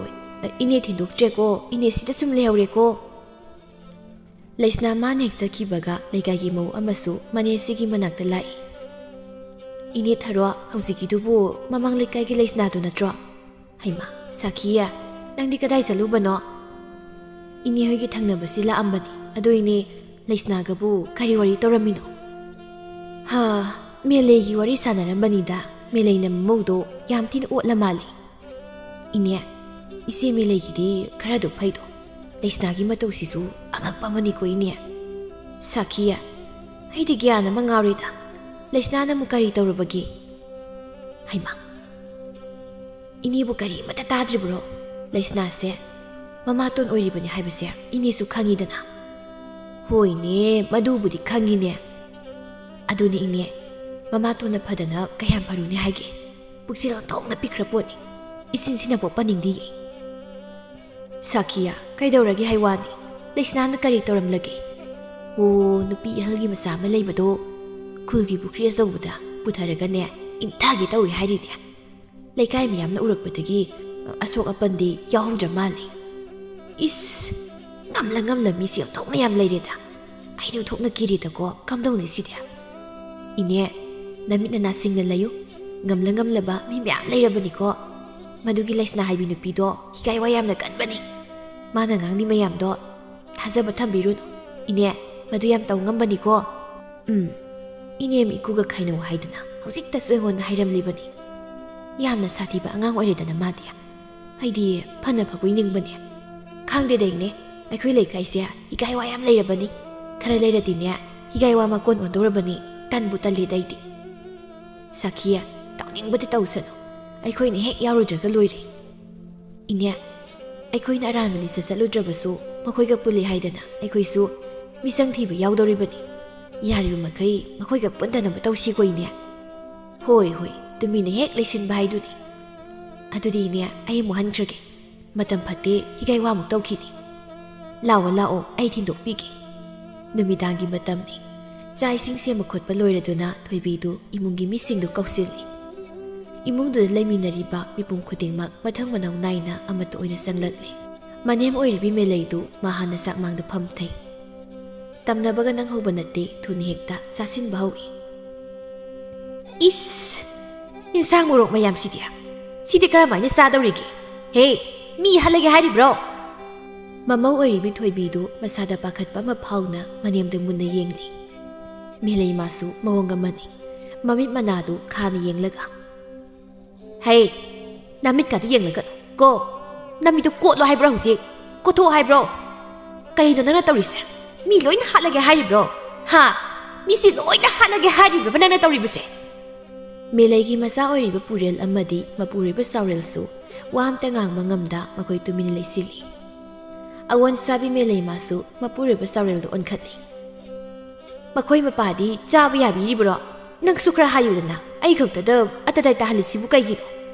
ꯏꯅꯦ ꯊꯤꯟꯗꯣꯛꯇ꯭ꯔꯦꯀꯣ ꯏꯅꯦ ꯁꯤꯗ ꯁꯨꯝ ꯂꯩꯍꯧꯔꯦꯀꯣ ꯂꯩꯁꯅꯥ ꯃꯥꯅ ꯍꯦꯛ ꯆꯠꯈꯤꯕꯒ ꯂꯩꯀꯥꯏꯒꯤ ꯃꯧ ꯑꯃꯁꯨ ꯃꯅꯦꯁꯤꯒꯤ ꯃꯅꯥꯛꯇ ꯂꯥꯛꯏ ꯏꯅꯦ ꯊꯔꯣ ꯍꯧꯖꯤꯛꯀꯤꯗꯨꯕꯨ ꯃꯃꯥꯡ ꯂꯩꯀꯥꯏꯒꯤ ꯂꯩꯁꯅꯥꯗꯨ ꯅꯠꯇ꯭ꯔꯣ ꯍꯩꯃꯥ ꯁꯥꯈꯤꯌꯦ ꯅꯪꯗꯤ ꯀꯗꯥꯏ ꯆꯠꯂꯨꯕꯅꯣ ꯏꯅꯦ ꯍꯣꯏꯒꯤ ꯊꯪꯅꯕꯁꯤ ꯂꯥꯛꯑꯝꯕꯅꯤ ꯑꯗꯣ ꯏꯅꯦ ꯂꯩꯁꯅꯥꯒꯕꯨ ꯀꯔꯤ ꯋꯥꯔꯤ ꯇꯧꯔꯝꯃꯤꯅꯣ ꯃꯦꯂꯩꯒꯤ ꯋꯥꯔꯤ ꯁꯥꯟꯅꯔꯝꯕꯅꯤꯗ ꯃꯦꯂꯩꯅ ꯃꯃꯧꯗꯣ ꯌꯥꯝ ꯊꯤꯅ ꯑꯣꯠꯂ ꯃꯥꯜꯂꯤ ꯏꯅꯦ ꯏꯆꯦ ꯃꯦꯂꯩꯒꯤꯗꯤ ꯈꯔꯗꯣ ꯐꯩꯗꯣ ꯂꯩꯁꯅꯥꯒꯤ ꯃꯇꯧꯁꯤꯁꯨ ꯑꯉꯛꯄ ꯑꯃꯅꯤꯀꯣ ꯏꯅꯦ ꯁꯥꯈꯤꯌꯦ ꯑꯩꯗꯤ ꯒ꯭ꯌꯥꯟ ꯑꯃ ꯉꯥꯎꯔꯦꯗ ꯂꯩꯁꯅꯥꯅ ꯑꯃꯨꯛ ꯀꯔꯤ ꯇꯧꯔꯕꯒꯦ ꯍꯩꯃꯥ ꯏꯅꯦꯕꯨ ꯀꯔꯤ ꯑꯃꯠꯇ ꯇꯥꯗ꯭ꯔꯤꯕ꯭ꯔꯣ ꯂꯩꯁꯅꯥꯁꯦ ꯃꯃꯥꯇꯣꯟ ꯑꯣꯏꯔꯤꯕꯅꯤ ꯍꯥꯏꯕꯁꯦ ꯏꯅꯦꯁꯨ ꯈꯪꯉꯤꯗꯅ ꯍꯣꯏꯅꯦ ꯃꯗꯨꯕꯨꯗꯤ ꯈꯪꯉꯤꯅꯦ ꯑꯗꯨꯅꯤ ꯏꯅꯦ ꯃꯃꯥꯇꯣꯟꯅ ꯐꯗꯅ ꯀꯌꯥꯝ ꯐꯔꯨꯅꯤ ꯍꯥꯏꯒꯦ ꯄꯨꯛꯆꯦꯜ ꯑꯣꯟꯊꯣꯛꯅ ꯄꯤꯛꯈ꯭ꯔ ꯄꯣꯠꯅꯤ ꯏꯁꯤꯡꯁꯤꯅ ꯄꯣꯛꯄꯅꯤꯡꯗꯤꯌꯦ ꯁꯥꯈꯤꯌꯥ ꯀꯩꯗꯧꯔꯒꯦ ꯍꯥꯏꯋꯥꯅꯤ ꯂꯩꯁꯅꯥꯅ ꯀꯔꯤ ꯇꯧꯔꯝꯂꯒꯦ ꯑꯣ ꯅꯨꯄꯤ ꯑꯍꯜꯒꯤ ꯃꯆꯥ ꯑꯃ ꯂꯩꯕꯗꯣ ꯈꯨꯜꯒꯤ ꯄꯨꯈ꯭ꯔꯤ ꯑꯆꯧꯕꯗ ꯄꯨꯊꯔꯒꯅꯦ ꯏꯟꯊꯥꯒꯦ ꯇꯧꯏ ꯍꯥꯏꯔꯤꯅꯦ ꯂꯩꯀꯥꯏ ꯃꯌꯥꯝꯅ ꯎꯔꯛꯄꯗꯒꯤ ꯑꯁꯣꯛ ꯑꯄꯟꯗꯤ ꯌꯥꯎꯍꯧꯗ꯭ꯔ ꯃꯥꯜꯂꯤ ꯏꯁ ꯉꯝꯂ ꯃꯤꯁꯤ ꯑꯣꯟꯊꯣꯛꯅ ꯌꯥꯝ ꯂꯩꯔꯦꯗ ꯑꯩꯗꯤ ꯑꯣꯟꯊꯣꯛꯅ ꯀꯤꯔꯦꯗꯀꯣ ꯀꯝꯗꯧꯅꯤ ꯁꯤꯗꯤ ꯏꯅꯦ ꯅꯃꯤꯠ ꯅꯅꯥ ꯁꯤꯡꯅ ꯂꯩꯌꯨ ꯉꯝꯂꯕ ꯃꯤ ꯃꯌꯥꯝ ꯂꯩꯔꯕꯅꯤꯀꯣ ꯃꯗꯨꯒꯤ ꯂꯩꯁꯅꯥ ꯍꯥꯏꯕꯤ ꯅꯨꯄꯤꯗꯣ ꯍꯤꯒꯥꯏ ꯋꯥ ꯌꯥꯝꯅ ꯀꯟꯕꯅꯤ ꯃꯥꯅ ꯉꯥꯡꯂꯤ ꯃꯌꯥꯝꯗꯣ ꯊꯥꯖꯕ ꯊꯝꯕꯤꯔꯨꯅꯨ ꯏꯅꯦ ꯃꯗꯨ ꯌꯥꯝ ꯇꯧ ꯉꯝꯕꯅꯤꯀꯣ ꯏꯅꯦꯝ ꯏꯀꯨꯒ ꯈꯥꯏꯅꯧ ꯍꯥꯏꯗꯅ ꯍꯧꯖꯤꯛꯇꯁꯨ ꯑꯩꯉꯣꯟꯗ ꯍꯥꯏꯔꯝꯂꯤꯕꯅꯤ ꯌꯥꯝꯅ ꯁꯥꯊꯤꯕ ꯑꯉꯥꯡ ꯑꯣꯏꯔꯦꯗꯅ ꯃꯥꯗꯤ ꯑꯩꯗꯤ ꯐꯅ ꯐꯕꯣꯏ ꯅꯤꯡꯕꯅꯦ ꯈꯪꯗꯦꯗ ꯏꯅꯦ ꯑꯩꯈꯣꯏ ꯂꯩꯀꯥꯏꯁꯦ ꯍꯤꯒꯥꯏ ꯋꯥ ꯌꯥꯝ ꯂꯩꯔꯕꯅꯤ ꯈꯔ ꯂꯩꯔꯗꯤꯅꯦ ꯍꯤꯒꯥꯏ ꯋꯥ ꯃꯀꯣꯟ ꯑꯣꯟꯗꯧꯔꯕꯅꯤ ꯇꯟꯕꯨ ꯇꯜꯂꯤꯗ ꯑꯩꯗꯤ ꯁꯈꯤꯌꯦ ꯇꯧꯅꯤꯡꯕꯗꯤ ꯇꯧꯁꯅꯨ ꯑꯩꯈꯣꯏꯅ ꯍꯦꯛ ꯌꯥꯎꯔꯨꯗ꯭ꯔꯒ ꯂꯣꯏꯔꯦ ꯏꯅꯦ ꯑꯩꯈꯣꯏꯅ ꯑꯔꯥꯟꯕ ꯂꯤꯆꯠ ꯆꯠꯂꯨꯗ꯭ꯔꯕꯁꯨ ꯃꯈꯣꯏꯒ ꯄꯨꯜꯂꯤ ꯍꯥꯏꯗꯅ ꯑꯩꯈꯣꯏꯁꯨ ꯃꯤꯆꯪ ꯊꯤꯕ ꯌꯥꯎꯗꯧꯔꯤꯕꯅꯤ ꯌꯥꯔꯤꯕ ꯃꯈꯩ ꯃꯈꯣꯏꯒ ꯄꯨꯟꯗꯅꯕ ꯇꯧꯁꯤꯀꯣ ꯏꯅꯦ ꯍꯣꯏ ꯍꯣꯏ ꯇꯨꯃꯤꯟꯅ ꯍꯦꯛ ꯂꯩꯁꯤꯟꯕ ꯍꯥꯏꯗꯨꯅꯤ ꯑꯗꯨꯗꯤ ꯏꯅꯦ ꯑꯩ ꯑꯃꯨꯛ ꯍꯟꯈ꯭ꯔꯒꯦ ꯃꯇꯝ ꯐꯠꯇꯦ ꯍꯤꯒꯥꯏ ꯋꯥꯃꯨꯛ ꯇꯧꯈꯤꯅꯤ ꯂꯥꯛꯑꯣ ꯂꯥꯛꯑꯣ ꯑꯩ ꯊꯤꯟꯗꯣꯛꯄꯤꯒꯦ ꯅꯨꯃꯤꯗꯥꯡꯒꯤ ꯃꯇꯝꯅꯤ ꯆꯥꯛ ꯏꯁꯤꯡ ꯁꯦꯝꯕ ꯈꯣꯠꯄ ꯂꯣꯏꯔꯗꯨꯅ ꯊꯣꯏꯕꯤꯗꯨ ꯏꯃꯨꯡꯒꯤ ꯃꯤꯁꯤꯡꯗꯨ ꯀꯧꯁꯤꯜꯂꯤ ꯏꯃꯨꯡꯗꯨꯗ ꯂꯩꯃꯤꯟꯅꯔꯤꯕ ꯃꯤꯄꯨꯝ ꯈꯨꯗꯤꯡꯃꯛ ꯃꯊꯪ ꯃꯅꯥꯎ ナꯏꯅ ꯑꯃꯠꯇ ꯑꯣꯏꯅ ꯆꯪꯂꯛꯂꯤ ꯃꯅꯦꯝ ꯑꯣꯏꯔꯤꯕꯤ ꯃꯦꯂꯩꯗꯨ ꯃꯥ ꯍꯥꯟꯅ ꯆꯥꯛꯃꯥꯡꯗ ꯐꯝꯊꯩ ꯇꯝꯅꯕꯒ ꯅꯪꯍꯧꯕ ꯅꯠꯇꯦ ꯊꯨꯅ ꯍꯦꯛꯇ ꯆꯥꯁꯤꯟꯕ ꯍꯧꯏ ꯏꯁ ꯏꯟꯁꯥꯡ ꯃꯣꯔꯣꯛ ꯃꯌꯥꯝꯁꯤꯗꯤ ꯀꯔꯝꯍꯥꯏꯅ ꯆꯥꯗꯧꯔꯤꯒꯦ ꯍꯦ ꯃꯤ ꯍꯜꯂꯒꯦ ꯍꯥꯏꯔꯤꯕ꯭ꯔꯣ ꯃꯃꯧ ꯑꯣꯏꯔꯤꯕꯤ ꯊꯣꯏꯕꯤꯗꯨ ꯃꯁꯥꯗ ꯄꯥꯈꯠꯄ ꯑꯃ ꯐꯥꯎꯅ ꯃꯅꯦꯝꯗ ꯃꯨꯟꯅ ꯌꯦꯡꯂꯤ ꯃꯦꯂꯩ ꯃꯥꯁꯨ ꯃꯑꯣꯡ ꯑꯃꯅꯤ ꯃꯃꯤꯠ ꯃꯅꯥꯗꯨ ꯈꯥꯅ ꯌꯦꯡꯂꯒ ꯍꯩ ꯅꯃꯤꯠꯀꯥꯗꯨ ꯌꯦꯡꯂꯒꯅꯨ ꯀꯣ ꯅꯃꯤꯠꯇꯨ ꯀꯣꯠꯂꯣ ꯍꯥꯏꯕ꯭ꯔꯣ ꯍꯧꯖꯤꯛ ꯀꯣꯠꯊꯣꯛꯑꯣ ꯍꯥꯏꯕ꯭ꯔꯣ ꯀꯔꯤꯅꯣ ꯅꯪꯅ ꯇꯧꯔꯤꯁꯦ ꯃꯤ ꯂꯣꯏꯅ ꯍꯥꯠꯂꯒꯦ ꯍꯥꯏꯔꯤꯕ꯭ꯔꯣ ꯍꯥ ꯃꯤꯁꯤ ꯂꯣꯏꯅ ꯍꯥꯠꯂꯒꯦ ꯍꯥꯏꯔꯤꯕ꯭ꯔꯕ ꯅꯪꯅ ꯇꯧꯔꯤꯕꯁꯦ ꯃꯦꯂꯩꯒꯤ ꯃꯆꯥ ꯑꯣꯏꯔꯤꯕ ꯄꯨꯔꯦꯜ ꯑꯃꯗꯤ ꯃꯄꯨꯔꯣꯏꯕ ꯆꯥꯎꯔꯦꯜꯁꯨ ꯋꯥ ꯑꯝꯇ ꯉꯥꯡꯕ ꯉꯝꯗ ꯃꯈꯣꯏ ꯇꯨꯃꯤꯟꯅ ꯂꯩꯁꯤꯜꯂꯤ ꯑꯋꯣꯟꯁꯥꯕꯤ ꯃꯦꯂꯩ ꯃꯥꯁꯨ ꯃꯄꯨꯔꯣꯏꯕ ꯆꯥꯎꯔꯦꯜꯗ ꯑꯣꯟꯈꯠꯂꯤ ꯃꯈꯣꯏ ꯃꯄꯥꯗꯤ ꯆꯥꯕ ꯌꯥꯕꯤꯔꯤꯕ꯭ꯔꯣ ꯅꯪꯁꯨ ꯈꯔ ꯍꯥꯏꯌꯨꯗꯅ ꯑꯩ ꯈꯛꯇꯗ ꯑꯇꯗꯥꯏ ꯇꯥꯍꯜꯂꯤꯁꯤꯕꯨ ꯀꯩꯒꯤꯅꯣ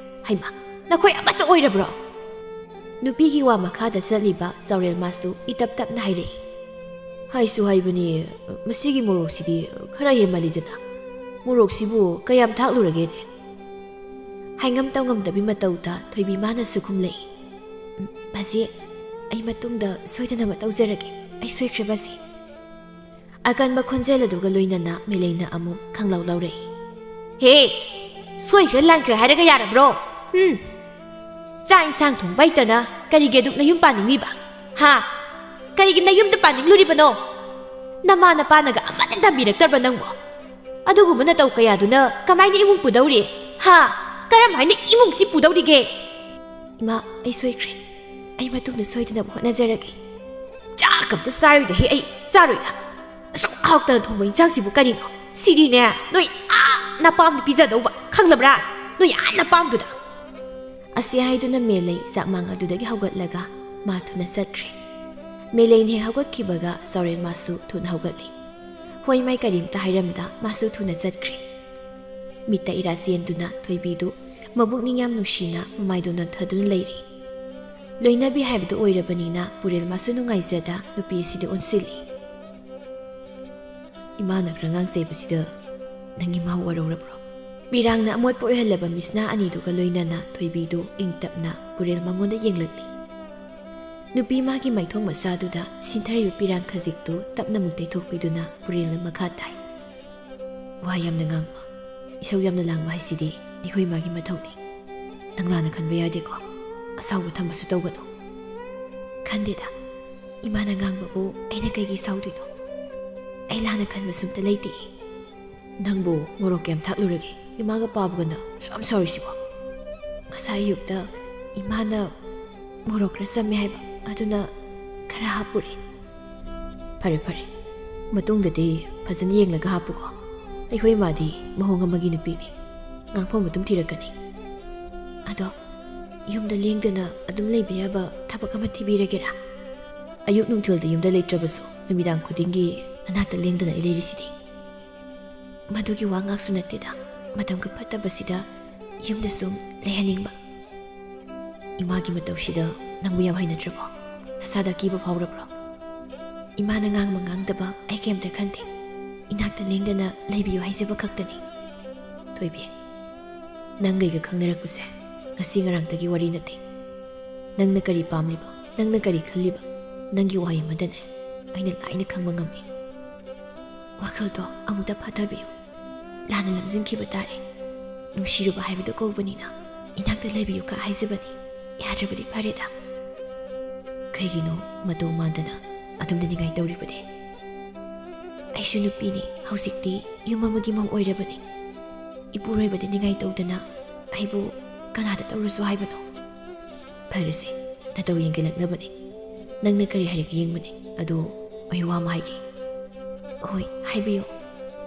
ꯍꯩꯃꯥ ꯅꯈꯣꯏ ꯑꯃꯠꯇ ꯑꯣꯏꯔꯕ꯭ꯔꯣ ꯅꯨꯄꯤꯒꯤ ꯋꯥ ꯃꯈꯥꯗ ꯆꯠꯂꯤꯕ ꯆꯥꯎꯔꯦꯜ ꯃꯥꯁꯨ ꯏꯇꯞ ꯇꯞꯅ ꯍꯥꯏꯔꯛꯏ ꯍꯥꯏꯁꯨ ꯍꯥꯏꯕꯅꯤ ꯃꯁꯤꯒꯤ ꯃꯣꯔꯣꯛꯁꯤꯗꯤ ꯈꯔ ꯍꯦꯟꯃꯜꯂꯤꯗꯅ ꯃꯣꯔꯣꯛꯁꯤꯕꯨ ꯀꯌꯥꯝ ꯊꯥꯛꯂꯨꯔꯒꯦꯅꯦ ꯍꯥꯏꯉꯝ ꯇꯧꯉꯝꯗꯕꯤ ꯃꯇꯧꯗ ꯊꯣꯏꯕꯤ ꯃꯥꯅꯁꯨ ꯈꯨꯝꯂꯛꯏ ꯕꯥꯖꯤ ꯑꯩ ꯃꯇꯨꯡꯗ ꯁꯣꯏꯗꯅꯕ ꯇꯧꯖꯔꯒꯦ ꯑꯩ ꯁꯣꯏꯈ꯭ꯔꯦ ꯕꯥꯖꯤ ꯑꯀꯟꯕ ꯈꯣꯟꯖꯦꯜ ꯑꯗꯨꯒ ꯂꯣꯏꯅꯅ ꯃꯦꯂꯩꯅ ꯑꯃꯨꯛ ꯈꯪꯂꯧ ꯂꯧꯔꯛꯏ ꯍꯦ ꯁꯣꯏꯈ꯭ꯔꯦ ꯂꯥꯟꯈ꯭ꯔꯦ ꯍꯥꯏꯔꯒ ꯌꯥꯔꯕ꯭ꯔꯣ ꯆꯥꯛ ꯏꯟꯁꯥꯡ ꯊꯣꯡꯕ ꯍꯩꯇꯅ ꯀꯔꯤꯒꯤ ꯑꯗꯨꯛ ꯅꯌꯨꯝ ꯄꯥꯅꯤꯡꯉꯤꯕ ꯍꯥ ꯀꯔꯤꯒꯤ ꯅꯌꯨꯝꯗ ꯄꯥꯅꯤꯡꯂꯨꯔꯤꯕꯅꯣ ꯅꯃꯥ ꯅꯄꯥꯅꯒ ꯑꯃꯠꯇ ꯇꯝꯕꯤꯔꯛꯇ꯭ꯔꯕ ꯅꯪꯕꯣ ꯑꯗꯨꯒꯨꯝꯕ ꯅꯇꯧ ꯀꯌꯥꯗꯨꯅ ꯀꯃꯥꯏꯅ ꯏꯃꯨꯡ ꯄꯨꯗꯧꯔꯤ ꯍꯥ ꯀꯔꯝꯍꯥꯏꯅ ꯏꯃꯨꯡꯁꯤ ꯄꯨꯗꯧꯔꯤꯒꯦ ꯏꯃꯥ ꯑꯩ ꯁꯣꯏꯈ꯭ꯔꯦ ꯑꯩ ꯃꯇꯨꯡꯗ ꯁꯣꯏꯗꯅꯕ ꯍꯣꯠꯅꯖꯔꯒꯦ ꯆꯥꯛ ꯑꯝꯇ ꯆꯥꯔꯣꯏꯗ ꯍꯦ ꯑꯩ ꯆꯥꯔꯣꯏꯗ ꯑꯁꯨꯛ ꯍꯥꯎꯇꯅ ꯊꯣꯡꯕ ꯏꯟꯁꯥꯡꯁꯤꯕꯨ ꯀꯔꯤꯅꯣ ꯁꯤꯗꯤꯅꯦ ꯅꯣꯏ ꯅꯄꯥꯝꯗ ꯄꯤꯖꯗꯧꯕ ꯈꯪꯂꯕ꯭ꯔꯥ ꯅꯣꯏ ꯅꯄꯥꯝꯗꯨꯗ ꯑꯁꯤ ꯍꯥꯏꯗꯨꯅ ꯃꯦꯂꯩ ꯆꯥꯛꯃꯥꯡ ꯑꯗꯨꯗꯒꯤ ꯍꯧꯒꯠꯂꯒ ꯃꯥ ꯊꯨꯅ ꯆꯠꯈ꯭ꯔꯦ ꯃꯦꯂꯩꯅ ꯍꯦꯛ ꯍꯧꯒꯠꯈꯤꯕꯒ ꯆꯥꯎꯔꯦꯜ ꯃꯥꯁꯨ ꯊꯨꯅ ꯍꯧꯒꯠꯂꯤ ꯍꯣꯏ ꯃꯥꯏ ꯀꯔꯤꯝꯇ ꯍꯥꯏꯔꯝꯗ ꯃꯥꯁꯨ ꯊꯨꯅ ꯆꯠꯈ꯭ꯔꯦ ꯃꯤꯠꯇ ꯏꯔꯥ ꯆꯦꯟꯗꯨꯅ ꯊꯣꯏꯕꯤꯗꯨ ꯃꯕꯨꯛꯅꯤꯡ ꯌꯥꯝ ꯅꯨꯡꯁꯤꯅ ꯃꯃꯥꯏꯗꯨ ꯅꯣꯟꯊꯗꯨꯅ ꯂꯩꯔꯤ ꯂꯣꯏꯅꯕꯤ ꯍꯥꯏꯕꯗꯨ ꯑꯣꯏꯔꯕꯅꯤꯅ ꯄꯨꯔꯦꯜ ꯃꯥꯁꯨ ꯅꯨꯡꯉꯥꯏꯖꯗ ꯅꯨꯄꯤ ꯑꯁꯤꯗ ꯑꯣꯟꯁꯤꯜꯂꯤ ꯏꯃꯥꯅ ꯈꯔ ꯉꯥꯡꯖꯩꯕꯁꯤꯗ ꯅꯪꯒꯤ ꯃꯥꯎ ꯋꯥꯔꯧꯔꯕ꯭ꯔꯣ ꯃꯤꯔꯥꯡꯅ ꯑꯃꯣꯠꯄ ꯑꯣꯏꯍꯜꯂꯕ ꯃꯤꯁꯅꯥ ꯑꯅꯤꯗꯨꯒ ꯂꯣꯏꯅꯅ ꯊꯣꯏꯕꯤꯗꯨ ꯏꯪ ꯇꯞꯅ ꯄꯨꯔꯦꯜ ꯃꯉꯣꯟꯗ ꯌꯦꯡꯂꯛꯂꯤ ꯅꯨꯄꯤ ꯃꯥꯒꯤ ꯃꯥꯏꯊꯣꯡ ꯃꯆꯥꯗꯨꯗ ꯁꯤꯟꯊꯔꯤꯕ ꯄꯤꯔꯥꯡ ꯈꯖꯤꯛꯇꯨ ꯇꯞꯅꯃꯨꯛ ꯇꯩꯊꯣꯛꯄꯤꯗꯨꯅ ꯄꯨꯔꯦꯜꯅ ꯃꯈꯥ ꯇꯥꯏ ꯋꯥ ꯌꯥꯝꯅ ꯉꯥꯡꯕ ꯏꯁꯧ ꯌꯥꯝꯅ ꯂꯥꯡꯕ ꯍꯥꯏꯁꯤꯗꯤ ꯑꯩꯈꯣꯏ ꯃꯥꯒꯤ ꯃꯊꯧꯅꯤ ꯅꯪ ꯂꯥꯟꯅ ꯈꯟꯕ ꯌꯥꯗꯦꯀꯣ ꯑꯁꯥꯎꯕ ꯊꯝꯕꯁꯨ ꯇꯧꯒꯅꯨ ꯈꯟꯗꯦꯗ ꯏꯃꯥꯅ ꯉꯥꯡꯕꯕꯨ ꯑꯩꯅ ꯀꯩꯒꯤ ꯁꯥꯎꯗꯣꯏꯅꯣ ꯑꯩ ꯂꯥꯟꯅ ꯈꯟꯕꯁꯨ ꯑꯝꯇ ꯂꯩꯇꯦ ꯅꯪꯕꯨ ꯃꯣꯔꯣꯛ ꯀꯌꯥꯝ ꯊꯥꯛꯂꯨꯔꯒꯦ ꯏꯃꯥꯒ ꯄꯥꯕꯒꯅ ꯁꯨꯝ ꯁꯥꯎꯔꯤꯁꯤꯕꯣ ꯉꯁꯥꯏ ꯑꯌꯨꯛꯇ ꯏꯃꯥꯅ ꯃꯣꯔꯣꯛ ꯈꯔ ꯆꯝꯃꯦ ꯍꯥꯏꯕ ꯑꯗꯨꯅ ꯈꯔ ꯍꯥꯞꯄꯨꯔꯦ ꯐꯔꯦ ꯐꯔꯦ ꯃꯇꯨꯡꯗꯗꯤ ꯐꯖꯅ ꯌꯦꯡꯂꯒ ꯍꯥꯞꯄꯨꯀꯣ ꯑꯩꯈꯣꯏ ꯏꯃꯥꯗꯤ ꯃꯍꯣꯡ ꯑꯃꯒꯤ ꯅꯨꯄꯤꯅꯤ ꯉꯥꯡꯐꯝ ꯑꯗꯨꯝ ꯊꯤꯔꯛꯀꯅꯤ ꯑꯗꯣ ꯌꯨꯝꯗ ꯂꯦꯡꯗꯅ ꯑꯗꯨꯝ ꯂꯩꯕ ꯌꯥꯕ ꯊꯕꯛ ꯑꯃ ꯊꯤꯕꯤꯔꯒꯦꯔꯥ ꯑꯌꯨꯛ ꯅꯨꯡꯊꯤꯜꯗ ꯌꯨꯝꯗ ꯂꯩꯇ꯭ꯔꯕꯁꯨ ꯅꯨꯃꯤꯗꯥꯡ ꯈꯨꯗꯤꯡꯒꯤ ꯅꯅꯥꯛꯇ ꯂꯦꯡꯗꯅ ꯑꯩ ꯂꯩꯔꯤꯁꯤꯗꯤ ꯃꯗꯨꯒꯤ ꯋꯥ ꯉꯥꯛꯁꯨ ꯅꯠꯇꯦꯗ ꯃꯇꯝꯒ ꯐꯠꯇꯕꯁꯤꯗ ꯌꯨꯝꯗ ꯁꯨꯝ ꯂꯩꯍꯟꯅꯤꯡꯕ ꯏꯃꯥꯒꯤ ꯃꯇꯧꯁꯤꯗ ꯅꯪꯕꯨ ꯌꯥꯝ ꯍꯩꯅꯗ꯭ꯔꯕꯣ ꯅꯁꯥꯗ ꯀꯤꯕ ꯐꯥꯎꯔꯕ꯭ꯔꯣ ꯏꯃꯥꯅ ꯉꯥꯡꯕ ꯉꯥꯡꯗꯕ ꯑꯩ ꯀꯩꯝꯇ ꯈꯟꯗꯦ ꯏꯅꯥꯛꯇ ꯂꯦꯡꯗꯅ ꯂꯩꯕꯤꯌꯨ ꯍꯥꯏꯖꯕ ꯈꯛꯇꯅꯤ ꯊꯣꯏꯕꯤ ꯅꯪꯒꯩꯒ ꯈꯪꯅꯔꯛꯄꯁꯦ ꯉꯁꯤ ꯉꯔꯥꯡꯇꯒꯤ ꯋꯥꯔꯤ ꯅꯠꯇꯦ ꯅꯪꯅ ꯀꯔꯤ ꯄꯥꯝꯂꯤꯕ ꯅꯪꯅ ꯀꯔꯤ ꯈꯜꯂꯤꯕ ꯅꯪꯒꯤ ꯋꯥꯍꯩ ꯑꯃꯗꯅꯦ ꯑꯩꯅ ꯂꯥꯏꯅ ꯈꯪꯕ ꯉꯝꯃꯤ ꯋꯥꯈꯜꯗꯣ ꯑꯃꯨꯛꯇ ꯐꯊꯕꯤꯌꯨ ꯂꯥꯟꯅ ꯂꯝꯖꯤꯡꯈꯤꯕ ꯇꯥꯔꯦ ꯅꯨꯡꯁꯤꯔꯨꯕ ꯍꯥꯏꯕꯗꯣ ꯀꯧꯕꯅꯤꯅ ꯏꯅꯥꯛꯇ ꯂꯩꯕꯤꯌꯨ ꯀ ꯍꯥꯏꯖꯕꯅꯤ ꯌꯥꯗ꯭ꯔꯕꯗꯤ ꯐꯔꯦꯗ ꯀꯩꯒꯤꯅꯣ ꯃꯇꯧ ꯃꯥꯟꯗꯅ ꯑꯗꯨꯝꯗꯅꯤꯉꯥꯏ ꯇꯧꯔꯤꯕꯅꯤ ꯑꯩꯁꯨ ꯅꯨꯄꯤꯅꯤ ꯍꯧꯖꯤꯛꯇꯤ ꯌꯨꯝ ꯑꯃꯒꯤ ꯃꯧ ꯑꯣꯏꯔꯕꯅꯤ ꯏꯄꯨꯔꯣꯏꯕꯗꯤ ꯅꯤꯡꯉꯥꯏ ꯇꯧꯗꯅ ꯑꯩꯕꯨ ꯀꯅꯥꯗ ꯇꯧꯔꯁꯨ ꯍꯥꯏꯕꯅꯣ ꯐꯔꯁꯦ ꯅꯇꯧ ꯌꯦꯡꯒꯠꯂꯛꯅꯕꯅꯤ ꯅꯪꯅ ꯀꯔꯤ ꯍꯥꯏꯔꯛ ꯌꯦꯡꯕꯅꯤ ꯑꯗꯣ ꯑꯩ ꯋꯥ ꯑꯃ ꯍꯥꯏꯒꯦ ꯍꯣꯏ ꯍꯥꯏꯕꯤꯌꯨ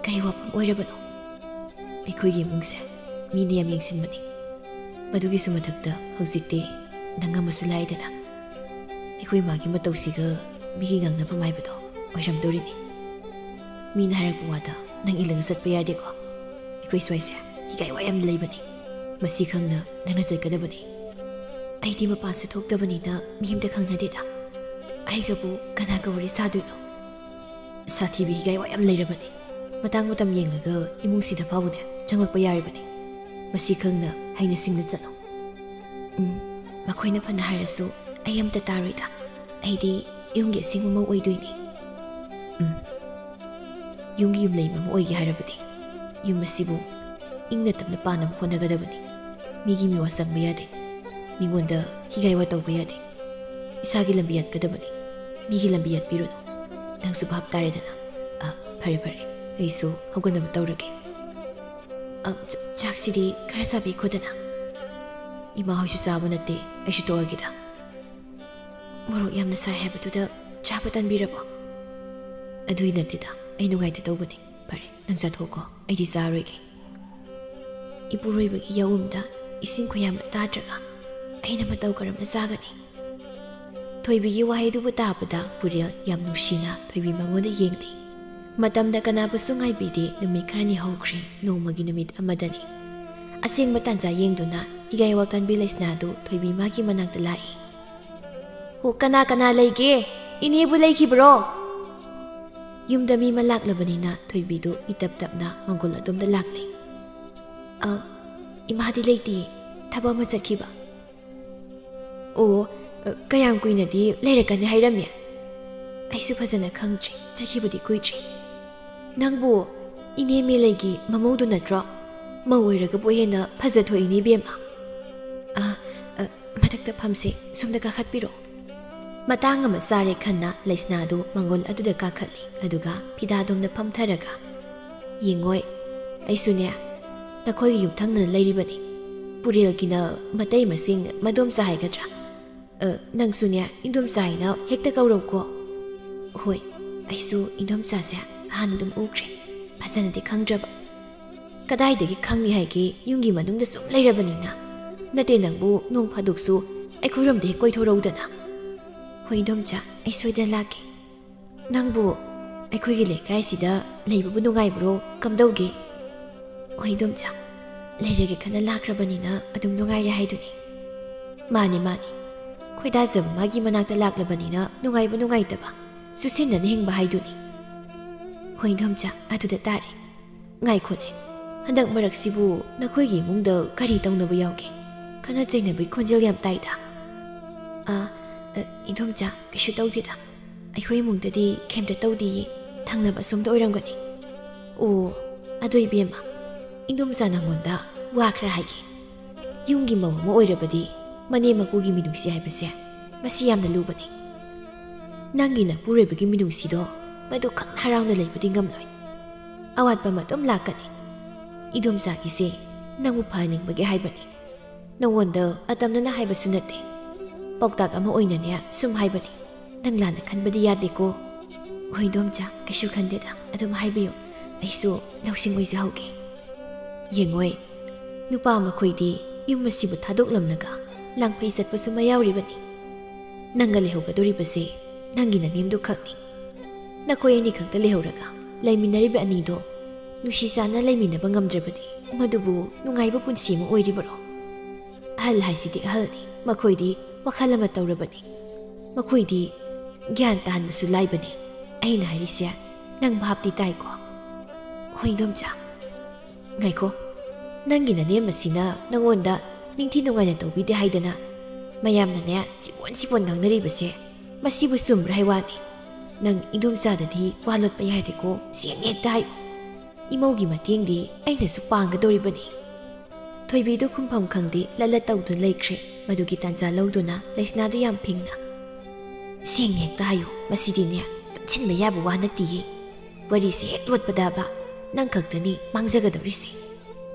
ꯀꯔꯤ ꯋꯥꯐꯝ ꯑꯣꯏꯔꯕꯅꯣ ꯑꯩꯈꯣꯏꯒꯤ ꯏꯃꯨꯡꯁꯦ ꯃꯤꯅ ꯌꯥꯝ ꯌꯦꯡꯁꯤꯟꯕꯅꯤ ꯃꯗꯨꯒꯤꯁꯨ ꯃꯊꯛꯇ ꯍꯧꯖꯤꯛꯇꯤ ꯅꯪ ꯑꯃꯁꯨ ꯂꯥꯏꯗꯅ ꯑꯩꯈꯣꯏ ꯃꯥꯒꯤ ꯃꯇꯧꯁꯤꯒ ꯃꯤꯒꯤ ꯉꯥꯡꯅꯐꯝ ꯍꯥꯏꯕꯗꯣ ꯑꯣꯏꯔꯝꯗꯣꯔꯤꯅꯤ ꯃꯤꯅ ꯍꯥꯏꯔꯛꯄ ꯋꯥꯗ ꯅꯪ ꯏꯜꯂꯒ ꯆꯠꯄ ꯌꯥꯗꯦꯀꯣ ꯑꯩꯈꯣꯏ ꯁ꯭ꯋꯥꯏꯁꯦ ꯍꯤꯒꯥꯏ ꯋꯥ ꯌꯥꯝ ꯂꯩꯕꯅꯤ ꯃꯁꯤ ꯈꯪꯅ ꯅꯪꯅ ꯆꯠꯀꯗꯕꯅꯤ ꯑꯩꯗꯤ ꯃꯄꯥꯟꯁꯨ ꯊꯣꯛꯇꯕꯅꯤꯅ ꯃꯤ ꯑꯝꯇ ꯈꯪꯅꯗꯦꯗ ꯑꯩꯒꯕꯨ ꯀꯅꯥꯒ ꯋꯥꯔꯤ ꯁꯥꯗꯣꯏꯅꯣ ꯁꯥꯊꯤꯕꯤ ꯍꯤꯒꯥꯏ ꯋꯥ ꯌꯥꯝ ꯂꯩꯔꯕꯅꯤ ꯃꯇꯥꯡ ꯃꯇꯝ ꯌꯦꯡꯂꯒ ꯏꯃꯨꯡꯁꯤꯗ ꯐꯥꯎꯕꯅꯦ ꯆꯪꯂꯛꯄ ꯌꯥꯔꯤꯕꯅꯤ ꯃꯁꯤ ꯈꯪꯅ ꯍꯩꯅ ꯁꯤꯡꯅ ꯆꯠꯂꯣ ꯃꯈꯣꯏꯅ ꯐꯅ ꯍꯥꯏꯔꯁꯨ ꯑꯩ ꯑꯝꯇ ꯇꯥꯔꯣꯏꯗ ꯑꯩꯗꯤ ꯌꯨꯝꯒꯤ ꯑꯁꯦꯡꯕ ꯃꯧ ꯑꯣꯏꯗꯣꯏꯅꯤ ꯌꯨꯝꯒꯤ ꯌꯨꯝꯂꯩ ꯑꯃ ꯑꯣꯏꯒꯦ ꯍꯥꯏꯔꯕꯗꯤ ꯌꯨꯝ ꯑꯁꯤꯕꯨ ꯏꯪꯅ ꯇꯞꯅ ꯄꯥꯟꯅꯕ ꯍꯣꯠꯅꯒꯗꯕꯅꯤ ꯃꯤꯒꯤ ꯃꯤꯋꯥ ꯆꯪꯕ ꯌꯥꯗꯦ ꯃꯤꯉꯣꯟꯗ ꯍꯤꯒꯥꯏ ꯋꯥ ꯇꯧꯕ ꯌꯥꯗꯦ ꯏꯁꯥꯒꯤ ꯂꯝꯕꯤ ꯌꯥꯠꯀꯗꯕꯅꯤ ꯃꯤꯒꯤ ꯂꯝꯕꯤ ꯌꯥꯠꯄꯤꯔꯨꯅꯨ ꯅꯪꯁꯨ ꯚꯥꯞ ꯇꯥꯔꯦꯗꯅ ꯐꯔꯦ ꯐꯔꯦ ꯑꯩꯁꯨ ꯍꯧꯒꯠꯅꯕ ꯇꯧꯔꯒꯦ ꯆꯥꯛꯁꯤꯗꯤ ꯈꯔ ꯆꯥꯕꯤꯈꯣꯗꯅ ꯏꯃꯥ ꯍꯣꯏꯁꯨ ꯆꯥꯕ ꯅꯠꯇꯦ ꯑꯩꯁꯨ ꯇꯣꯛꯑꯒꯦꯗ ꯃꯣꯔꯣꯛ ꯌꯥꯝꯅ ꯁꯥꯏ ꯍꯥꯏꯕꯗꯨꯗ ꯆꯥꯕ ꯇꯟꯕꯤꯔꯕꯣ ꯑꯗꯨꯒꯤ ꯅꯠꯇꯦꯗ ꯑꯩ ꯅꯨꯡꯉꯥꯏꯇ ꯇꯧꯕꯅꯤ ꯐꯔꯦ ꯅꯪ ꯆꯥꯊꯣꯛꯀꯣ ꯑꯩꯗꯤ ꯆꯥꯔꯣꯏꯒꯦ ꯏꯄꯨꯔꯣꯏꯕꯒꯤ ꯌꯥꯎꯝꯗ ꯏꯁꯤꯡ ꯈꯨꯌꯥꯝꯅ ꯇꯥꯗ꯭ꯔꯒ ꯑꯩꯅ ꯃꯇꯧ ꯀꯔꯝꯅ ꯆꯥꯒꯅꯤ ꯊꯣꯏꯕꯤꯒꯤ ꯋꯥꯍꯩꯗꯨꯕꯨ ꯇꯥꯕꯗ ꯄꯨꯔꯦꯜ ꯌꯥꯝ ꯅꯨꯡꯁꯤꯅ ꯊꯣꯏꯕꯤ ꯃꯉꯣꯟꯗ ꯌꯦꯡꯂꯤ ꯃꯇꯝꯗ ꯀꯅꯥꯕꯨꯁꯨ ꯉꯥꯏꯕꯤꯗꯦ ꯅꯨꯃꯤꯠ ꯈꯔꯅꯤ ꯍꯧꯈ꯭ꯔꯦ ꯅꯣꯡꯃꯒꯤ ꯅꯨꯃꯤꯠ ꯑꯃꯗꯅꯤ ꯑꯁꯦꯡꯕ ꯇꯥꯟꯖꯥ ꯌꯦꯡꯗꯨꯅ ꯍꯤꯒꯥꯏ ꯋꯥꯀꯟꯕꯤ ꯂꯩꯁꯅꯥꯗꯨ ꯊꯣꯏꯕꯤ ꯃꯥꯒꯤ ꯃꯅꯥꯛꯇ ꯂꯥꯛꯏ ꯍꯣ ꯀꯅꯥ ꯀꯅꯥ ꯂꯩꯒꯦ ꯏꯅꯦꯕꯨ ꯂꯩꯈꯤꯕ꯭ꯔꯣ ꯌꯨꯝꯗ ꯃꯤ ꯑꯃ ꯂꯥꯛꯂꯕꯅꯤꯅ ꯊꯣꯏꯕꯤꯗꯨ ꯏꯇꯞ ꯇꯞꯅ ꯃꯪꯒꯣꯜ ꯑꯗꯣꯝꯗ ꯂꯥꯛꯂꯤ ꯏꯃꯥꯗꯤ ꯂꯩꯇꯤꯌꯦ ꯊꯕꯛ ꯑꯃ ꯆꯠꯈꯤꯕ ꯑꯣ ꯀꯌꯥꯝ ꯀꯨꯏꯅꯗꯤ ꯂꯩꯔꯛꯀꯅꯤ ꯍꯥꯏꯔꯝꯃꯦ ꯑꯩꯁꯨ ꯐꯖꯅ ꯈꯪꯗ꯭ꯔꯤ ꯆꯠꯈꯤꯕꯗꯤ ꯀꯨꯏꯗ꯭ꯔꯤ ꯅꯪꯕꯨ ꯏꯅꯦ ꯃꯦꯂꯩꯒꯤ ꯃꯃꯧꯗꯨ ꯅꯠꯇ꯭ꯔꯣ ꯃꯧ ꯑꯣꯏꯔꯒꯕꯨ ꯍꯦꯟꯅ ꯐꯖꯊꯣꯛꯏꯅꯦ ꯏꯕꯦꯝꯃ ꯃꯊꯛꯇ ꯐꯝꯁꯦ ꯁꯣꯝꯗ ꯀꯥꯈꯠꯄꯤꯔꯣ ꯃꯇꯥꯡ ꯑꯃ ꯆꯥꯔꯦ ꯈꯟꯅ ꯂꯩꯁꯅꯥꯗꯨ ꯃꯪꯒꯣꯜ ꯑꯗꯨꯗ ꯀꯥꯈꯠꯂꯤ ꯑꯗꯨꯒ ꯐꯤꯗꯥꯗꯣꯝꯅ ꯐꯝꯊꯔꯒ ꯌꯦꯡꯉꯣꯏ ꯑꯩꯁꯨꯅꯦ ꯅꯈꯣꯏꯒꯤ ꯌꯨꯝꯊꯪꯅꯅ ꯂꯩꯔꯤꯕꯅꯤ ꯄꯨꯔꯦꯜꯒꯤꯅ ꯃꯇꯩ ꯃꯁꯤꯡ ꯃꯗꯣꯝꯆꯥ ꯍꯥꯏꯒꯗ꯭ꯔꯥ ꯅꯪꯁꯨꯅꯦ ꯏꯟꯗꯣꯝꯆꯥ ꯍꯥꯏꯅ ꯍꯦꯛꯇ ꯀꯧꯔꯧꯀꯣ ꯍꯣꯏ ꯑꯩꯁꯨ ꯏꯟꯗꯣꯝꯆꯥꯁꯦ ꯍꯥꯟꯅ ꯑꯗꯨꯝ ꯎꯈ꯭ꯔꯦ ꯐꯖꯅꯗꯤ ꯈꯪꯗ꯭ꯔꯕ ꯀꯗꯥꯏꯗꯒꯤ ꯈꯪꯅꯤ ꯍꯥꯏꯒꯦ ꯌꯨꯝꯒꯤ ꯃꯅꯨꯡꯗ ꯁꯨꯝ ꯂꯩꯔꯕꯅꯤꯅ ꯅꯠꯇꯦ ꯅꯪꯕꯨ ꯅꯣꯡ ꯐꯥꯗꯣꯛꯁꯨ ꯑꯩꯈꯣꯏꯔꯣꯝꯗ ꯍꯦꯛ ꯀꯣꯏꯊꯣꯔꯧꯗꯅ ꯍꯣꯏ ꯏꯟꯗꯣꯝꯆꯥ ꯑꯩ ꯁꯣꯏꯗꯅ ꯂꯥꯛꯀꯦ ꯅꯪꯕꯨ ꯑꯩꯈꯣꯏꯒꯤ ꯂꯩꯀꯥꯏꯁꯤꯗ ꯂꯩꯕꯕꯨ ꯅꯨꯡꯉꯥꯏꯕ꯭ꯔꯣ ꯀꯝꯗꯧꯒꯦ ꯍꯣꯏ ꯏꯟꯗꯣꯝꯆꯥ ꯂꯩꯔꯒꯦ ꯈꯟꯅ ꯂꯥꯛꯈ꯭ꯔꯕꯅꯤꯅ ꯑꯗꯨꯝ ꯅꯨꯡꯉꯥꯏꯔꯦ ꯍꯥꯏꯗꯨꯅꯤ ꯃꯥꯅꯤ ꯈꯣꯏꯗꯥꯖꯕ ꯃꯥꯒꯤ ꯃꯅꯥꯛꯇ ꯂꯥꯛꯂꯕꯅꯤꯅ ꯅꯨꯡꯉꯥꯏꯕ ꯅꯨꯡꯉꯥꯏꯇꯕ ꯆꯨꯁꯤꯟꯅꯅ ꯍꯤꯡꯕ ꯍꯥꯏꯗꯨꯅꯤ ꯍꯣꯏ ꯏꯟꯗꯣꯝꯆꯥ ꯑꯗꯨꯗ ꯇꯥꯔꯦ ꯉꯥꯏꯈꯣꯅꯦ ꯍꯟꯗꯛ ꯃꯔꯛꯁꯤꯕꯨ ꯅꯈꯣꯏꯒꯤ ꯏꯃꯨꯡꯗ ꯀꯔꯤ ꯇꯧꯅꯕ ꯌꯥꯎꯒꯦ ꯈꯟꯅ ꯆꯩꯅꯕꯒꯤ ꯈꯣꯟꯖꯦꯜ ꯌꯥꯝ ꯇꯥꯏꯗ ꯏꯟꯗꯣꯝꯆꯥ ꯀꯩꯁꯨ ꯇꯧꯗꯦꯗ ꯑꯩꯈꯣꯏ ꯏꯃꯨꯡꯗꯗꯤ ꯀꯩꯝꯇ ꯇꯧꯗꯦꯌꯦ ꯊꯪꯅꯕ ꯑꯁꯣꯝꯗ ꯑꯣꯏꯔꯝꯒꯅꯤ ꯑꯣ ꯑꯗꯨ ꯏꯕꯦꯝꯃ ꯏꯟꯗꯣꯝꯆꯥ ꯅꯪꯉꯣꯟꯗ ꯋꯥ ꯈꯔ ꯍꯥꯏꯒꯦ ꯌꯨꯝꯒꯤ ꯃꯧ ꯑꯃ ꯑꯣꯏꯔꯕꯗꯤ ꯃꯅꯦꯝ ꯃꯀꯨꯒꯤ ꯃꯤꯅꯨꯡꯁꯤ ꯍꯥꯏꯕꯁꯦ ꯃꯁꯤ ꯌꯥꯝꯅ ꯂꯨꯕꯅꯤ ꯅꯪꯒꯤ ꯅꯄꯨꯔꯣꯏꯕꯒꯤ ꯃꯤꯅꯨꯡꯁꯤꯗꯣ ꯃꯗꯨ ꯈꯛ ꯍꯔꯥꯎꯅ ꯂꯩꯕꯗꯤ ꯉꯝꯂꯣꯏ ꯑꯋꯥꯠꯄ ꯑꯃ ꯑꯗꯨꯝ ꯂꯥꯛꯀꯅꯤ ꯏꯟꯗꯣꯝꯆꯥꯒꯤꯁꯦ ꯅꯪꯕꯨ ꯐꯍꯟꯅꯤꯡꯕꯒꯤ ꯍꯥꯏꯕꯅꯤ ꯅꯪꯉꯣꯟꯗ ꯑꯇꯝꯅꯅ ꯍꯥꯏꯕꯁꯨ ꯅꯠꯇꯦ ꯄꯥꯎꯇꯥꯛ ꯑꯃ ꯑꯣꯏꯅꯅꯦ ꯁꯨꯝ ꯍꯥꯏꯕꯅꯤ ꯅꯪ ꯂꯥꯟꯅ ꯈꯟꯕꯗꯤ ꯌꯥꯗꯦꯀꯣ ꯍꯣꯏ ꯏꯟꯗꯣꯝꯆꯥ ꯀꯩꯁꯨ ꯈꯟꯗꯦꯗ ꯑꯗꯨꯝ ꯍꯥꯏꯕꯤꯌꯨ ꯑꯩꯁꯨ ꯂꯧꯁꯤꯡ ꯑꯣꯏꯖꯍꯧꯒꯦ ꯌꯦꯡꯉꯣꯏ ꯅꯨꯄꯥ ꯃꯈꯣꯏꯗꯤ ꯌꯨꯝ ꯑꯁꯤꯕꯨ ꯊꯥꯗꯣꯛꯂꯝꯂꯒ ꯂꯥꯡꯐꯩ ꯆꯠꯄꯁꯨ ꯃꯌꯥꯎꯔꯤꯕꯅꯤ ꯅꯪꯒ ꯂꯩꯍꯧꯒꯗꯣꯔꯤꯕꯁꯦ ꯅꯪꯒꯤ ꯅꯅꯦꯝꯗꯨ ꯈꯛꯅꯤ ꯅꯈꯣꯏ ꯑꯅꯤ ꯈꯛꯇ ꯂꯩꯍꯧꯔꯒ ꯂꯩꯃꯤꯟꯅꯔꯤꯕ ꯑꯅꯤꯗꯣ ꯅꯨꯡꯁꯤ ꯆꯥꯟꯅ ꯂꯩꯃꯤꯟꯅꯕ ꯉꯝꯗ꯭ꯔꯕꯗꯤ ꯃꯗꯨꯕꯨ ꯅꯨꯡꯉꯥꯏꯕ ꯄꯨꯟꯁꯤ ꯑꯃ ꯑꯣꯏꯔꯤꯕꯔꯣ ꯑꯍꯜ ꯍꯥꯏꯁꯤꯗꯤ ꯑꯍꯜꯅꯤ ꯃꯈꯣꯏꯗꯤ ꯋꯥꯈꯜ ꯑꯃ ꯇꯧꯔꯕꯅꯤ ꯃꯈꯣꯏꯗꯤ ꯒ꯭ꯌꯥꯟ ꯇꯥꯍꯟꯕꯁꯨ ꯂꯥꯏꯕꯅꯤ ꯑꯩꯅ ꯍꯥꯏꯔꯤꯁꯦ ꯅꯪ ꯚꯥꯞꯇꯤ ꯇꯥꯏꯀꯣ ꯍꯣꯏ ꯏꯟꯗꯣꯝꯆꯥ ꯉꯥꯏꯈꯣ ꯅꯪꯒꯤ ꯅꯅꯦꯝ ꯑꯁꯤꯅ ꯅꯪꯉꯣꯟꯗ ꯅꯤꯡꯊꯤ ꯅꯨꯡꯉꯥꯏꯅ ꯇꯧꯕꯤꯗꯦ ꯍꯥꯏꯗꯅ ꯃꯌꯥꯝꯅꯅꯦ ꯆꯤꯕꯣꯟ ꯉꯥꯡꯅꯔꯤꯕꯁꯦ ꯃꯁꯤꯕꯨ ꯆꯨꯝꯕ꯭ꯔꯥ ꯍꯥꯏ ꯋꯥꯅꯤ ꯅꯪ ꯏꯟꯗꯣꯝꯆꯥꯗꯗꯤ ꯋꯥ ꯂꯣꯠꯄ ꯌꯥꯗꯦꯀꯣ ꯁꯦꯡꯅ ꯍꯦꯛꯇ ꯍꯥꯏꯌꯨ ꯏꯃꯧꯒꯤ ꯃꯇꯦꯡꯗꯤ ꯑꯩꯅꯁꯨ ꯄꯥꯡꯒꯗꯧꯔꯤꯕꯅꯤ ꯊꯣꯏꯕꯤꯗꯨ ꯈꯨꯝꯐꯝ ꯈꯪꯗꯦ ꯂꯂꯠ ꯇꯧꯗꯨꯅ ꯂꯩꯈ꯭ꯔꯦ ꯃꯗꯨꯒꯤ ꯇꯥꯟꯖꯥ ꯂꯧꯗꯨꯅ ꯂꯩꯁꯅꯥꯗꯨ ꯌꯥꯝ ꯐꯤꯡꯅ ꯁꯦꯡꯅ ꯍꯦꯛꯇ ꯍꯥꯏꯌꯨ ꯃꯁꯤꯗꯤꯅꯦ ꯂꯣꯠꯁꯤꯟꯕ ꯌꯥꯕ ꯋꯥ ꯅꯠꯇꯤꯌꯦ ꯋꯥꯔꯤꯁꯤ ꯍꯦꯛ ꯂꯣꯠꯄꯗꯕ ꯅꯪ ꯈꯛꯇꯅꯤ ꯃꯥꯡꯖꯒꯗꯧꯔꯤꯁꯦ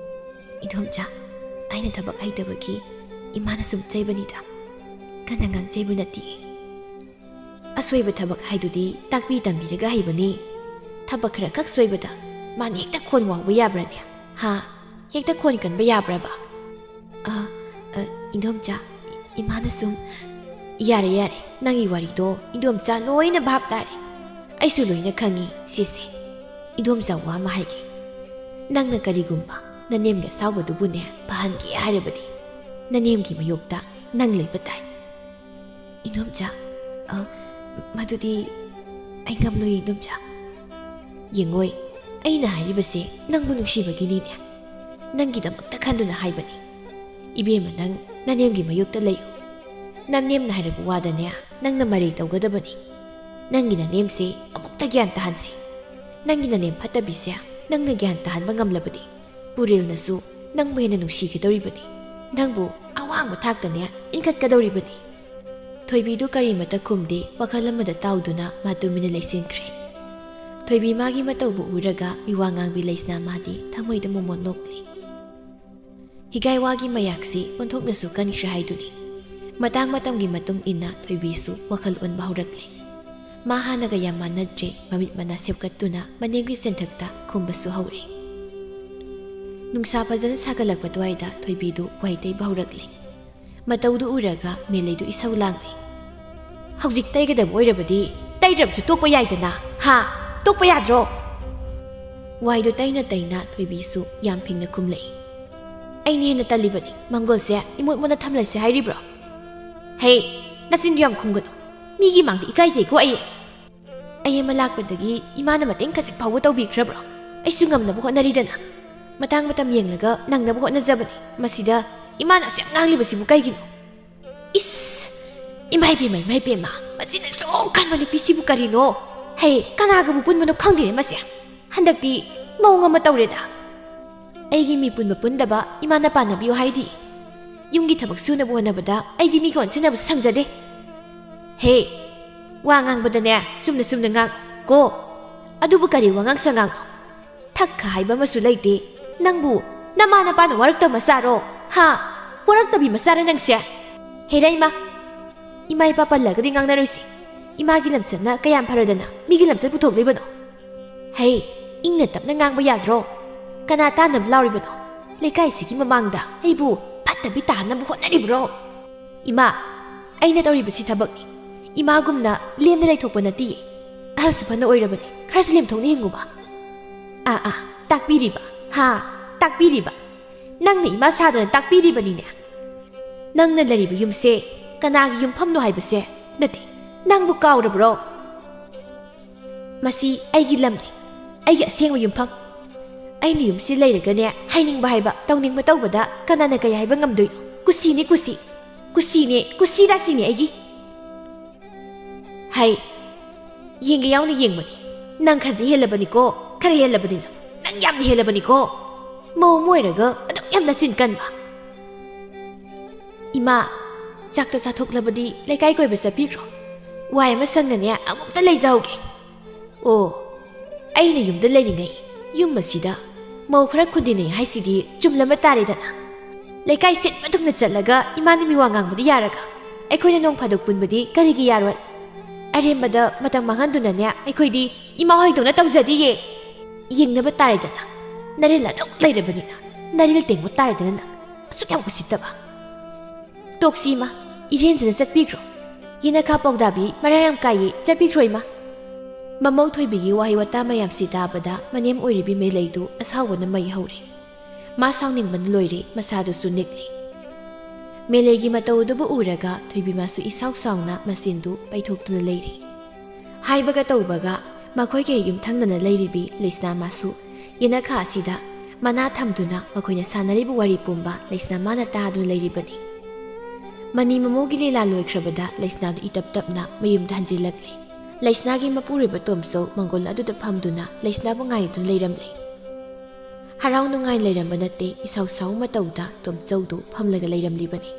ꯏꯗꯣꯝꯆꯥ ꯑꯩꯅ ꯊꯕꯛ ꯍꯩꯇꯕꯒꯤ ꯏꯃꯥꯅ ꯁꯨꯝ ꯆꯩꯕꯅꯤꯗ ꯀꯟꯅ ꯉꯥꯡꯆꯩꯕ ꯅꯠꯇꯤꯌꯦ ꯑꯁꯣꯏꯕ ꯊꯕꯛ ꯍꯥꯏꯗꯨꯗꯤ ꯇꯥꯛꯄꯤ ꯇꯝꯕꯤꯔꯒ ꯍꯩꯕꯅꯤ ꯊꯕꯛ ꯈꯔ ꯈꯛ ꯁꯣꯏꯕꯗ ꯃꯥꯅ ꯍꯦꯛꯇ ꯈꯣꯟ ꯋꯥꯡꯕ ꯌꯥꯕ꯭ꯔꯅꯦ ꯍꯥ ꯍꯦꯛꯇ ꯈꯣꯟ ꯀꯟꯕ ꯌꯥꯕ꯭ꯔꯕ ꯏꯗꯣꯝꯆꯥ ꯏꯃꯥꯅ ꯁꯨꯝ ꯌꯥꯔꯦ ꯌꯥꯔꯦ ꯅꯪꯒꯤ ꯋꯥꯔꯤꯗꯣ ꯏꯗꯣꯝꯆꯥ ꯂꯣꯏꯅ ꯚꯥꯞ ꯇꯥꯔꯦ ꯑꯩꯁꯨ ꯂꯣꯏꯅ ꯈꯪꯉꯤ ꯁꯤꯁꯦ ꯏꯗꯣꯝꯆꯥ ꯋꯥ ꯑꯃ ꯍꯥꯏꯒꯦ ꯅꯪꯅ ꯀꯔꯤꯒꯨꯝꯕ ꯅꯅꯦꯝꯒꯤ ꯑꯁꯥꯎꯕꯗꯨꯕꯨꯅꯦ ꯐꯍꯟꯒꯦ ꯍꯥꯏꯔꯕꯗꯤ ꯅꯅꯦꯝꯒꯤ ꯃꯌꯣꯛꯇ ꯅꯪ ꯂꯩꯕ ꯇꯥꯏ ꯏꯗꯣꯝꯆꯥ ꯃꯗꯨꯗꯤ ꯑꯩ ꯉꯝꯂꯣꯏ ꯏꯗꯣꯝꯆꯥ ꯌꯦꯡꯉꯣꯏ ꯑꯩꯅ ꯍꯥꯏꯔꯤꯕꯁꯦ ꯅꯪꯕꯨ ꯅꯨꯡꯁꯤꯕꯒꯤꯅꯤꯅꯦ ꯅꯪꯒꯤꯗꯃꯛꯇ ꯈꯟꯗꯨꯅ ꯍꯥꯏꯕꯅꯤ 이베마 ꯅꯪ 나nem기 ꯃꯌꯨꯛꯇ ꯂꯩꯌꯨ ꯅꯅꯦꯝꯅ ꯍꯥꯏꯔꯕ ꯋꯥꯗꯅꯦ ꯅꯪꯅ ꯃꯔꯩ ꯇꯧꯒꯗꯕꯅꯤ ꯅꯪꯒꯤ ꯅꯅꯦꯝꯁꯦ ꯑꯃꯨꯛꯇ ꯒ꯭ꯌꯥꯟ ꯇꯥꯍꯟꯁꯤ ꯅꯪꯒꯤ ꯅꯅꯦꯝ ꯐꯠꯇꯕꯤꯁꯦ ꯅꯪꯅ ꯒ꯭ꯌꯥꯟ ꯇꯥꯍꯟꯕ ꯉꯝꯂꯕꯗꯤ ꯄꯨꯔꯦꯜꯅꯁꯨ ꯅꯪꯕꯨ ꯍꯦꯟꯅ ꯅꯨꯡꯁꯤꯒꯗꯧꯔꯤꯕꯅꯤ ꯅꯪꯕꯨ ꯑꯋꯥꯡꯕ ꯊꯥꯛꯇꯅꯦ ꯏꯟꯈꯠꯀꯗꯧꯔꯤꯕꯅꯤ ꯊꯣꯏꯕꯤꯗꯨ ꯀꯔꯤꯃꯇ ꯈꯨꯝꯗꯦ ꯋꯥꯈꯜ ꯑꯃꯗ ꯇꯥꯎꯗꯨꯅ ꯃꯥ ꯇꯨꯃꯤꯟꯅ ꯂꯩꯁꯤꯟꯈ꯭ꯔꯦ ꯊꯣꯏꯕꯤ ꯃꯥꯒꯤ ꯃꯇꯧꯕꯨ ꯎꯔꯒ ꯃꯤꯋꯥ ꯉꯥꯡꯕꯤ ꯂꯩꯁꯅꯥ ꯃꯥꯗꯤ ꯊꯃꯣꯏꯗ ꯃꯣꯃꯣꯟ ꯅꯣꯛꯂꯤ ꯍꯤꯒꯥꯏꯋꯥꯒꯤ ꯃꯌꯥꯛꯁꯤ ꯑꯣꯟꯊꯣꯛꯅꯁꯨ ꯀꯟꯈ꯭ꯔꯦ ꯍꯥꯏꯗꯨꯅꯤ ꯃꯇꯥꯡ ꯃꯇꯝꯒꯤ ꯃꯇꯨꯡ ꯏꯟꯅ ꯊꯣꯏꯕꯤꯁꯨ ꯋꯥꯈꯜ ꯑꯣꯟꯕ ꯍꯧꯔꯛꯂꯤ ꯃꯥ ꯍꯥꯟꯅꯒ ꯌꯥꯝ ꯃꯥꯟꯅꯗ꯭ꯔꯦ ꯃꯃꯤꯠ ꯃꯅꯥ ꯁꯦꯞꯀꯠꯇꯨꯅ ꯃꯅꯦꯝꯒꯤ ꯁꯦꯟꯊꯛꯇ ꯈꯨꯝꯕꯁꯨ ꯍꯧꯔꯦ ꯅꯨꯡꯁꯥ ꯐꯖꯅ ꯁꯥꯒꯠꯂꯛꯄ ꯑꯗꯨꯋꯥꯏꯗ ꯊꯣꯏꯕꯤꯗꯨ ꯋꯥꯍꯩ ꯇꯩꯕ ꯍꯧꯔꯛꯂꯤ ꯃꯇꯧꯗꯨ ꯎꯔꯒ ꯃꯦꯂꯩꯗꯨ ꯏꯁꯧ ꯂꯥꯡꯂꯤ ꯍꯧꯖꯤꯛ ꯇꯩꯒꯗꯕ ꯑꯣꯏꯔꯕꯗꯤ ꯇꯩꯗ꯭ꯔꯕꯁꯨ ꯇꯣꯛꯄ ꯌꯥꯏꯗꯅ ꯍꯥ ꯇꯣꯛꯄ ꯌꯥꯗ꯭ꯔꯣ ꯋꯥꯏꯗꯨ ꯇꯩꯅ ꯇꯩꯅ ꯊꯣꯏꯕꯤꯁꯨ ꯌꯥꯝ ꯐꯤꯡꯅ ꯈꯨꯝꯂꯛꯏ ꯑꯩꯅ ꯍꯦꯟꯅ ꯇꯜꯂꯤꯕꯅꯤ ꯃꯪꯒꯣꯜꯁꯦ ꯏꯃꯣꯠ ꯃꯣꯠꯅ ꯊꯝꯂꯁꯦ ꯍꯥꯏꯔꯤꯕ꯭ꯔꯣ ꯍꯦ ꯅꯆꯤꯟꯗꯨ ꯌꯥꯝ ꯈꯨꯝꯒꯅꯨ ꯃꯤꯒꯤ ꯃꯥꯡꯗ ꯏꯀꯥꯏꯖꯩꯀꯣ ꯑꯩ ꯑꯃ ꯂꯥꯛꯄꯗꯒꯤ ꯏꯃꯥꯅ ꯃꯇꯦꯡ ꯈꯖꯤꯛ ꯐꯥꯎꯕ ꯇꯧꯕꯤꯈ꯭ꯔꯕ꯭ꯔꯣ ꯑꯩꯁꯨ ꯉꯝꯅꯕ ꯍꯣꯠꯅꯔꯤꯗꯅ ꯃꯇꯥꯡ ꯃꯇꯝ ꯌꯦꯡꯂꯒ ꯅꯪꯅꯕ ꯍꯣꯠꯅꯖꯕꯅꯤ ꯃꯁꯤꯗ ꯏꯃꯥꯅ ꯑꯁꯨꯛ ꯉꯥꯡꯂꯤꯕꯁꯤꯕꯨ ꯀꯩꯒꯤꯅꯣ ꯏꯁ ꯏꯃꯥꯏꯕꯦꯝꯃ ꯃꯆꯤꯟ ꯑꯁꯨꯛ ꯀꯟꯕ ꯅꯨꯄꯤꯁꯤꯕꯨ ꯀꯔꯤꯅꯣ ꯍꯦ ꯀꯅꯥꯒꯕꯨ ꯄꯨꯟꯕꯅꯣ ꯈꯪꯗꯦꯅꯦ ꯃꯁꯦ ꯍꯟꯗꯛꯇꯤ ꯃꯑꯣꯡ ꯑꯃ ꯇꯧꯔꯦꯗ ꯑꯩꯒꯤ ꯃꯤ ꯄꯨꯟꯕ ꯄꯨꯟꯗꯕ ꯏꯃꯥꯅ ꯄꯥꯟꯅꯕꯤꯌꯨ ꯍꯥꯏꯗꯤ ꯌꯨꯝꯒꯤ ꯊꯕꯛ ꯁꯨꯅꯕ ꯍꯣꯠꯅꯕꯗ ꯑꯩꯗꯤ ꯃꯤꯒ ꯑꯣꯟꯁꯤꯟꯅꯕꯁꯨ ꯁꯪꯖꯗꯦ ꯍꯦ ꯋꯥ ꯉꯥꯡꯕꯗꯅꯦ ꯆꯨꯝꯅ ꯆꯨꯝꯅ ꯉꯥꯡ ꯀꯣ ꯑꯗꯨꯕꯨ ꯀꯔꯤ ꯋꯥꯉꯥꯡ ꯁꯉꯥꯡꯅꯣ ꯊꯛꯈ ꯍꯥꯏꯕ ꯑꯃꯁꯨ ꯂꯩꯇꯦ ꯅꯪꯕꯨ ꯅꯃꯥ ꯅꯄꯥꯅ ꯋꯥꯔꯛꯇꯕ ꯃꯆꯥꯔꯣ ꯍꯥ ꯋꯥꯔꯛꯇꯕꯤ ꯃꯆꯥꯔ ꯅꯪꯁꯦ ꯍꯦꯔꯥ ꯏꯃꯥ ꯏꯄꯥ ꯄꯜꯂꯒꯗꯤ ꯉꯥꯡꯅꯔꯣꯏꯁꯤ ꯏꯃꯥꯒꯤ ꯂꯝꯆꯠꯅ ꯀꯌꯥꯝ ꯐꯔꯗꯅ ꯃꯤꯒꯤ ꯂꯝꯆꯠ ꯄꯨꯊꯣꯛꯂꯤꯕꯅꯣ ꯍꯦ ꯏꯪꯅ ꯇꯞꯅ ꯉꯥꯡꯕ ꯌꯥꯗ꯭ꯔꯣ ꯀꯅꯥ ꯇꯥꯟꯅꯕ ꯂꯥꯎꯔꯤꯕꯅꯣ ꯂꯩꯀꯥꯏꯁꯤꯒꯤ ꯃꯃꯥꯡꯗ ꯑꯩꯕꯨ ꯐꯠꯇꯕꯤ ꯇꯥꯍꯟꯅꯕ ꯍꯣꯠꯅꯔꯤꯕ꯭ꯔꯣ ꯏꯃꯥ ꯑꯩꯅ ꯇꯧꯔꯤꯕꯁꯤ ꯊꯕꯛꯅꯤ 이마ꯒꯨꯝꯅ ꯂꯦꯝꯅ ꯂꯩꯊꯣꯛꯄ ꯅꯠꯇꯤꯌꯦ ꯑꯍꯜꯁꯨ ꯐꯅ ꯑꯣꯏꯔꯕꯅꯤ ꯈꯔꯁꯨ ꯂꯦꯝꯊꯣꯛꯅ ꯍꯤꯡꯉꯨꯕ ꯇꯥꯛꯄꯤꯔꯤꯕ ꯍꯥ ꯇꯥꯛꯄꯤꯔꯤꯕ ꯅꯪꯅ ꯏꯃꯥ ꯁꯥꯗꯅ ꯇꯥꯛꯄꯤꯔꯤꯕꯅꯤꯅꯦ ꯅꯪꯅ ꯂꯩꯔꯤꯕ ꯌꯨꯝꯁꯦ ꯀꯅꯥꯒꯤ ꯌꯨꯝꯐꯝꯅꯣ ꯍꯥꯏꯕꯁꯦ ꯅꯠꯇꯦ ꯅꯪꯕꯨ ꯀꯥꯎꯔꯕ꯭ꯔꯣ ꯃꯁꯤ ꯑꯩꯒꯤ ꯂꯝꯅꯤ ꯑꯩꯒꯤ ꯑꯁꯦꯡꯕ ꯌꯨꯝꯐꯝ ꯑꯩꯅ ꯌꯨꯝꯁꯤ ꯂꯩꯔꯒꯅꯦ ꯍꯥꯏꯅꯤꯡꯕ ꯍꯥꯏꯕ ꯇꯧꯅꯤꯡꯕ ꯇꯧꯕꯗ ꯀꯅꯥꯅ ꯀꯩ ꯍꯥꯏꯕ ꯉꯝꯗꯣꯏꯅꯣ ꯀꯨꯁꯤꯅꯤ ꯀꯨꯁꯤꯅꯦ ꯀꯨꯁꯤ ꯔꯥꯁꯤꯅꯦ ꯑꯩꯒꯤ ꯍꯥꯏ ꯌꯦꯡꯒꯦ ꯌꯥꯎꯅ ꯌꯦꯡꯕꯅꯤ ꯅꯪ ꯈꯔꯗꯤ ꯍꯦꯜꯂꯕꯅꯤꯀꯣ ꯈꯔ ꯍꯦꯜꯂꯕꯅꯤ ꯅꯪ ꯌꯥꯝꯅ ꯍꯦꯜꯂꯕꯅꯤꯀꯣ ꯃꯧ ꯑꯣꯏꯔꯒ ꯑꯗꯨꯛ ꯌꯥꯝꯅ ꯆꯤꯟ ꯀꯟꯕ ꯏꯃꯥ ꯆꯥꯛꯇꯣ ꯆꯥꯊꯣꯛꯂꯕꯗꯤ ꯂꯩꯀꯥꯏ ꯀꯣꯏꯕ ꯆꯠꯄꯤꯈ꯭ꯔꯣ ꯋꯥꯏ ꯑꯃ ꯁꯪꯅꯅꯦ ꯑꯃꯨꯛꯇ ꯂꯩꯖꯍꯧꯒꯦ ꯑꯣ ꯑꯩꯅ ꯌꯨꯝꯗ ꯂꯩꯔꯤꯉꯩ ꯌꯨꯝ ꯑꯁꯤꯗ ꯃꯧ ꯈꯔ ꯈꯨꯟꯗꯤꯅꯩ ꯍꯥꯏꯁꯤꯗꯤ ꯆꯨꯝꯂꯕ ꯇꯥꯔꯦꯗꯅ ꯂꯩꯀꯥꯏ ꯁꯤꯟꯕ ꯊꯨꯡꯅ ꯆꯠꯂꯒ ꯏꯃꯥꯅ ꯃꯤꯋꯥ ꯉꯥꯡꯕꯗꯤ ꯌꯥꯔꯒ ꯑꯩꯈꯣꯏꯅ ꯅꯣꯡ ꯐꯥꯗꯣꯛ ꯄꯨꯟꯕꯗꯤ ꯀꯔꯤꯒꯤ ꯌꯥꯔꯣꯏ ꯑꯔꯦꯝꯕꯗ ꯃꯇꯝ ꯃꯥꯡꯍꯟꯗꯨꯅꯅꯦ ꯑꯩꯈꯣꯏꯗꯤ ꯏꯃꯥ ꯍꯣꯏꯗꯧꯅ ꯇꯧꯖꯗꯤꯌꯦ ꯌꯦꯡꯅꯕ ꯇꯥꯔꯦꯗꯅ ꯅꯔꯦꯜ ꯑꯗꯨꯛ ꯂꯩꯔꯕꯅꯤꯅ ꯅꯔꯦꯜ ꯇꯦꯡꯕ ꯇꯥꯔꯦꯗꯅ ꯅꯪ ꯑꯁꯨꯛ ꯌꯥꯝ ꯎꯁꯤꯠꯇꯕ ꯇꯣꯛꯁꯤ ꯏꯃꯥ ꯏꯔꯦꯟꯁꯤꯅ ꯆꯠꯄꯤꯈ꯭ꯔꯣ ꯌꯦꯅꯈꯥ ꯄꯥꯎꯗꯥꯕꯤ ꯃꯔꯥ ꯌꯥꯝ ꯀꯥꯏꯌꯦ ꯆꯠꯄꯤꯈ꯭ꯔꯣ ꯏꯃꯥ ꯃꯃꯧ ꯊꯣꯏꯕꯤꯒꯤ ꯋꯥꯍꯩ ꯋꯥꯇꯥ ꯃꯌꯥꯝꯁꯤ ꯇꯥꯕꯗ ꯃꯅꯦꯝ ꯑꯣꯏꯔꯤꯕꯤ ꯃꯦꯂꯩꯗꯨ ꯑꯁꯥꯎꯕꯅ ꯃꯩ ꯍꯧꯔꯦ ꯃꯥ ꯁꯥꯎꯅꯤꯡꯕꯅ ꯂꯣꯏꯔꯦ ꯃꯁꯥꯗꯨꯁꯨ ꯅꯤꯛꯂꯤ ꯃꯦꯂꯩꯒꯤ ꯃꯇꯧꯗꯨꯕꯨ ꯎꯔꯒ ꯊꯣꯏꯕꯤꯃꯥꯁꯨ ꯏꯁꯥꯎ ꯁꯥꯎꯅ ꯃꯆꯤꯟꯗꯨ ꯄꯩꯊꯣꯛꯇꯨꯅ ꯂꯩꯔꯤ ꯍꯥꯏꯕꯒ ꯇꯧꯕꯒ ꯃꯈꯣꯏꯒꯤ ꯌꯨꯝꯊꯪꯅꯅ ꯂꯩꯔꯤꯕꯤ ꯂꯩꯁꯅꯥꯃꯥꯁꯨ ꯌꯦꯅꯈꯥ ꯑꯁꯤꯗ ꯃꯅꯥ ꯊꯝꯗꯨꯅ ꯃꯈꯣꯏꯅ ꯁꯥꯟꯅꯔꯤꯕ ꯋꯥꯔꯤ ꯄꯨꯝꯕ ꯂꯩꯁꯅꯥꯃꯥꯅ ꯇꯥꯗꯨꯅ ꯂꯩꯔꯤꯕꯅꯤ ꯃꯅꯤ ꯃꯃꯧꯒꯤ ꯂꯤꯂꯥ ꯂꯣꯏꯈ꯭ꯔꯕꯗ ꯂꯩꯁꯅꯥꯗꯨ ꯏꯇꯞ ꯇꯞꯅ ꯃꯌꯨꯝꯗ ꯍꯟꯖꯤꯜꯂꯛꯂꯤ ꯂꯩꯁꯅꯥꯒꯤ ꯃꯄꯨꯔꯣꯏꯕ ꯇꯣꯝꯆꯧ ꯃꯪꯒꯣꯜ ꯑꯗꯨꯗ ꯐꯝꯗꯨꯅ ꯂꯩꯁꯅꯥꯕꯨ ꯉꯥꯏꯗꯨꯅ ꯂꯩꯔꯝꯂꯤ ꯍꯔꯥꯎ ꯅꯨꯡꯉꯥꯏ ꯂꯩꯔꯝꯕ ꯅꯠꯇꯦ ꯏꯁꯥꯎ ꯁꯥꯎ ꯃꯇꯧꯗ ꯇꯣꯝꯆꯧꯗꯨ ꯐꯝꯂꯒ ꯂꯩꯔꯝꯂꯤꯕꯅꯤ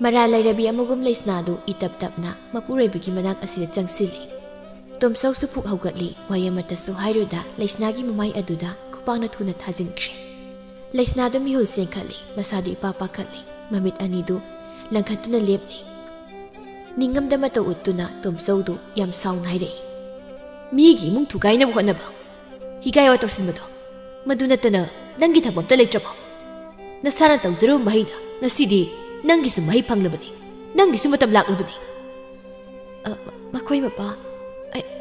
Mara lairabi amagum leisnadu itap tapna mapureibigi manak asida changsili. Tomsau su phuk haugatli wayamatasu hairuda leisnagi mamai aduda kupana thuna thajinkre. Leisnadu mihul sengkhali masadu ipapa khatli mamit anidu langkhatuna lepni. Ningamda mata uttuna tomsaudu yam sauna hairei. Migi mung thugaina hotnaba. Higai wa tawsinbado. Madu natana nangi thabamta leitrabo. Nasara tawzaru mahina nasidi nangi su mahi phanglabani. Nangi su matam laklabani. Makoi mapa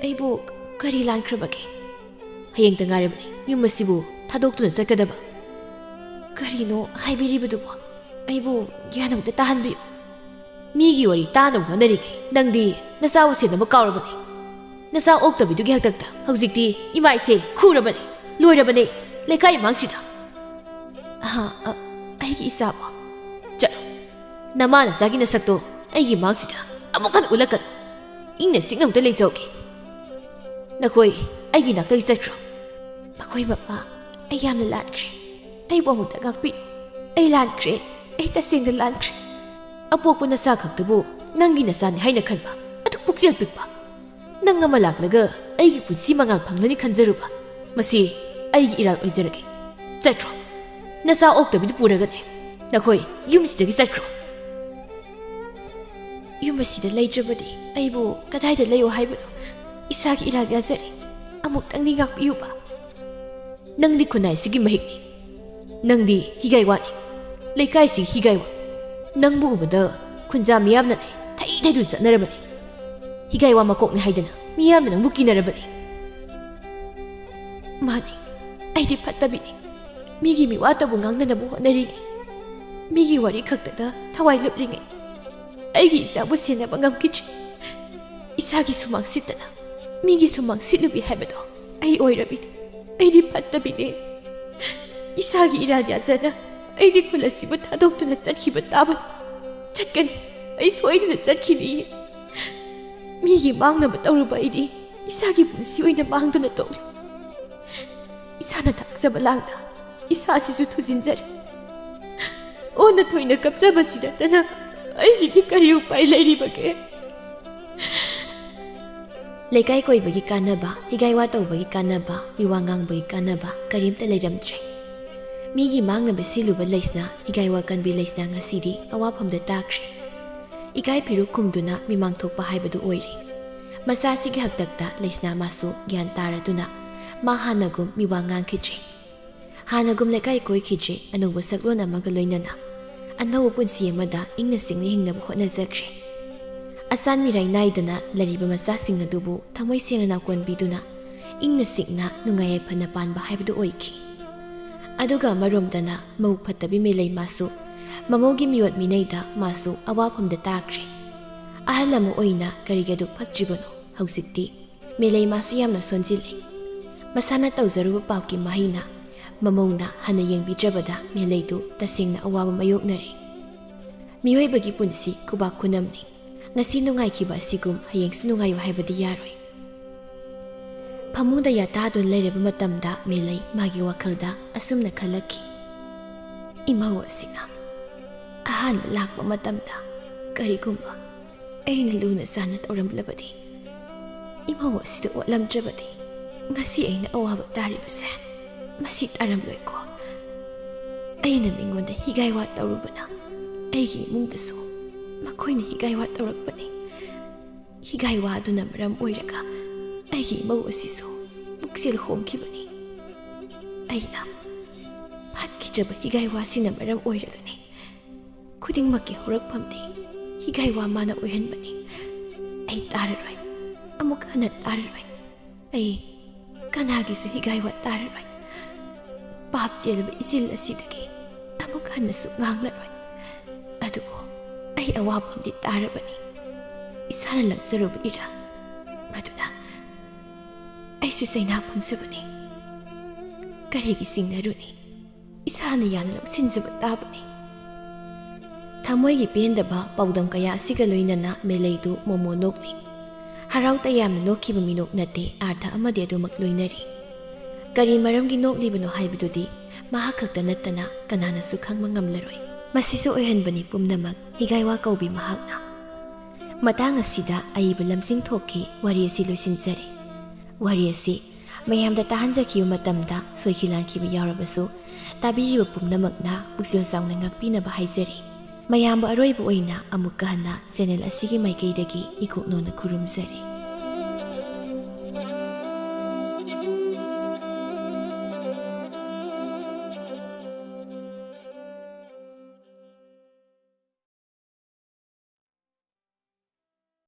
aibu kari lankrabage. Hayeng tangarabani yum masibu thadoktuna sakadaba. Karino haibiribadubo aibu gyanamta tahanbiyo. Migi wari tanabu honarige nangdi nasa usenama kaurabani. Nasa oktabidugi haktakta haujikti ima ise khurabani loirabani lekai mangsida. Aigi isabo chalo namana sagi nasakto aigi mangsida amukan ulakan ingna singamta leisauke. Nakoi aigi naktagi chatkro. Makoi bapa ai yamna lankre. Ai bomuta gakpi. Ai lankre. Ai tasengna lankre. Apokpo nasa khaktabu nangi nasani haina khanba atuk puksil pikpa. Nang malaglaga aigi punsi mangal phanglani khanjaruba. Masi aigi iral oizarage. Chatkro. Nasa oktabidu puragane. Nakoi yumsidagi chatkro. Yumasida leitrabadi aibu kadaida leyo haibano. Isagi iral yazari. Amuk tangni ngakpiyuba. Nangdi khunai sigi mahikni. Nangdi higaiwani. Leikai si higaiwa. Nangbu ubada khunja miyamna ne thai thaidu satnarabani. Higaiwa makokni haidana miyamna nangbu kinarabani. Mani aidi phattabini. Migi miwatabu ngangnanabu honarigi. Migi wari khaktada thawai luplingai. Aigi isabu senaba ngamkitri. Isagi sumang sitana. Migi sumang sitlubi haibado. Ai oirabini. Aidi phattabini. Isagi iradi azana. Aidi khulasibu thadoktuna chatkhiba taban. Chatkani. Ai soiduna chatkini. Migi mangnaba tawruba aidi. Isagi punsi oina mangduna tawli. Isana thakjaba langna. Isasisu thujinjari. Ona thoina kapjaba sidatana. Aigi kari upai leiribage. Lekai koibagi kanaba, higaiwa tawbagi kanaba, miwangangbagi kanaba, karimta leiramtre. Migi mangnaba siluba leisna, higaiwa kanbi leisna ngasidi awaphamda takre. Ikai piru kumduna mimangthokpa haibadu oiri. Masasigi haktakta leisna masu gyan taraduna, ma hanagum miwangang khidre. Hanagum lekai koi khidre anuba saklon amaga loinana. Anaw punsi amada ingna singni hingnaba hotnazakre. Asan mirai naidana lariba masasing adubu thamoi sengna nakwanbiduna ingna singna nungai phana panba haibadu oiki. Aduga maromdana mau phatabi melei masu mamogi miwat minaida masu awaphamda takre. Ahalamu oina karigadu phatribano hausikti melei masu yamna sonjile. Masana tawzaruba pawki mahina mamona hana yengbidrabada meleidu tasengna awaba mayoknare. Miyoibagi punsi kubak kunamni. Ngasi nungaikiba asigum hayengsu nungayu haibadi yaroi. Phamungda yatadun leiraba matamda melei magi wakhalda asumna khalaki. Imaw asina ahanba lakpa matamda karigumba aina luna sana tawramlabadi. Imaw asida otlamdrabadi ngasi aina awaba taribase masi taramloiko. Aina mingonda higaiwa tawrubana aigi imungdasu makoina higaiwa tawrakpani. Higaiwa aduna maram oiraga aigi imaw asisu muksil homkibani. Aina phatkidraba higaiwa sina maram oiragani khudingmakki horakphamdi higaiwa mana oihanbani. Ai tararoi amuk hana tararoi. Ai kanagisu higaiwa tararoi. Pap jelaba isil asidagi amuk hanasu nganglaroi. Adubo ai awaphamdi tarabani. Isana langzaruba ira maduna aisu saina phangsabani. Karigi singnaruni isana yana lamsinjaba tabani. Thamoigi pendaba paudam kaya asiga loinana meleidu momo nokni. Harau tayamna nokkiba minok nate artha amadi adumak loinari. Kari maramgi noklibano haibadudi mahak khakta nattana kananasu khangma ngamlaroi. ꯃꯁꯤꯁꯨ ꯑꯣꯏꯍꯟꯕꯅꯤ ꯄꯨꯝꯅꯃꯛ ꯍꯤꯒꯥꯏꯋꯥ ꯀꯧꯕꯤ ꯃꯍꯥꯛꯅ꯫ ꯃꯇꯥꯡ ꯑꯁꯤꯗ ꯑꯏꯕ ꯂꯝꯖꯤꯡ ꯊꯣꯛꯈꯤ ꯋꯥꯔꯤ ꯑꯁꯤ ꯂꯣꯏꯁꯤꯟꯖꯔꯤ꯫ ꯋꯥꯔꯤ ꯑꯁꯤ ꯃꯌꯥꯝꯗ ꯇꯥꯍꯟꯖꯈꯤꯕ ꯃꯇꯝꯗ ꯁꯣꯏꯈꯤ ꯂꯥꯟꯈꯤꯕ ꯌꯥꯎꯔꯕꯁꯨ ꯇꯥꯕꯤꯔꯤꯕ ꯄꯨꯝꯅꯃꯛꯅ ꯄꯨꯛꯆꯦꯜ ꯆꯥꯎꯅ ꯉꯥꯛꯄꯤꯅꯕ ꯍꯥꯏꯖꯔꯤ꯫ ꯃꯌꯥꯝꯕꯨ ꯑꯔꯣꯏꯕ ꯑꯣꯏꯅ ꯑꯃꯨꯛꯀ ꯍꯟꯅ ꯆꯦꯅꯦꯜ ꯑꯁꯤꯒꯤ ꯃꯥꯏꯀꯩꯗꯒꯤ ꯏꯀꯣꯛꯅꯣꯅ ꯈꯨꯔꯨꯝꯖꯔꯤ꯫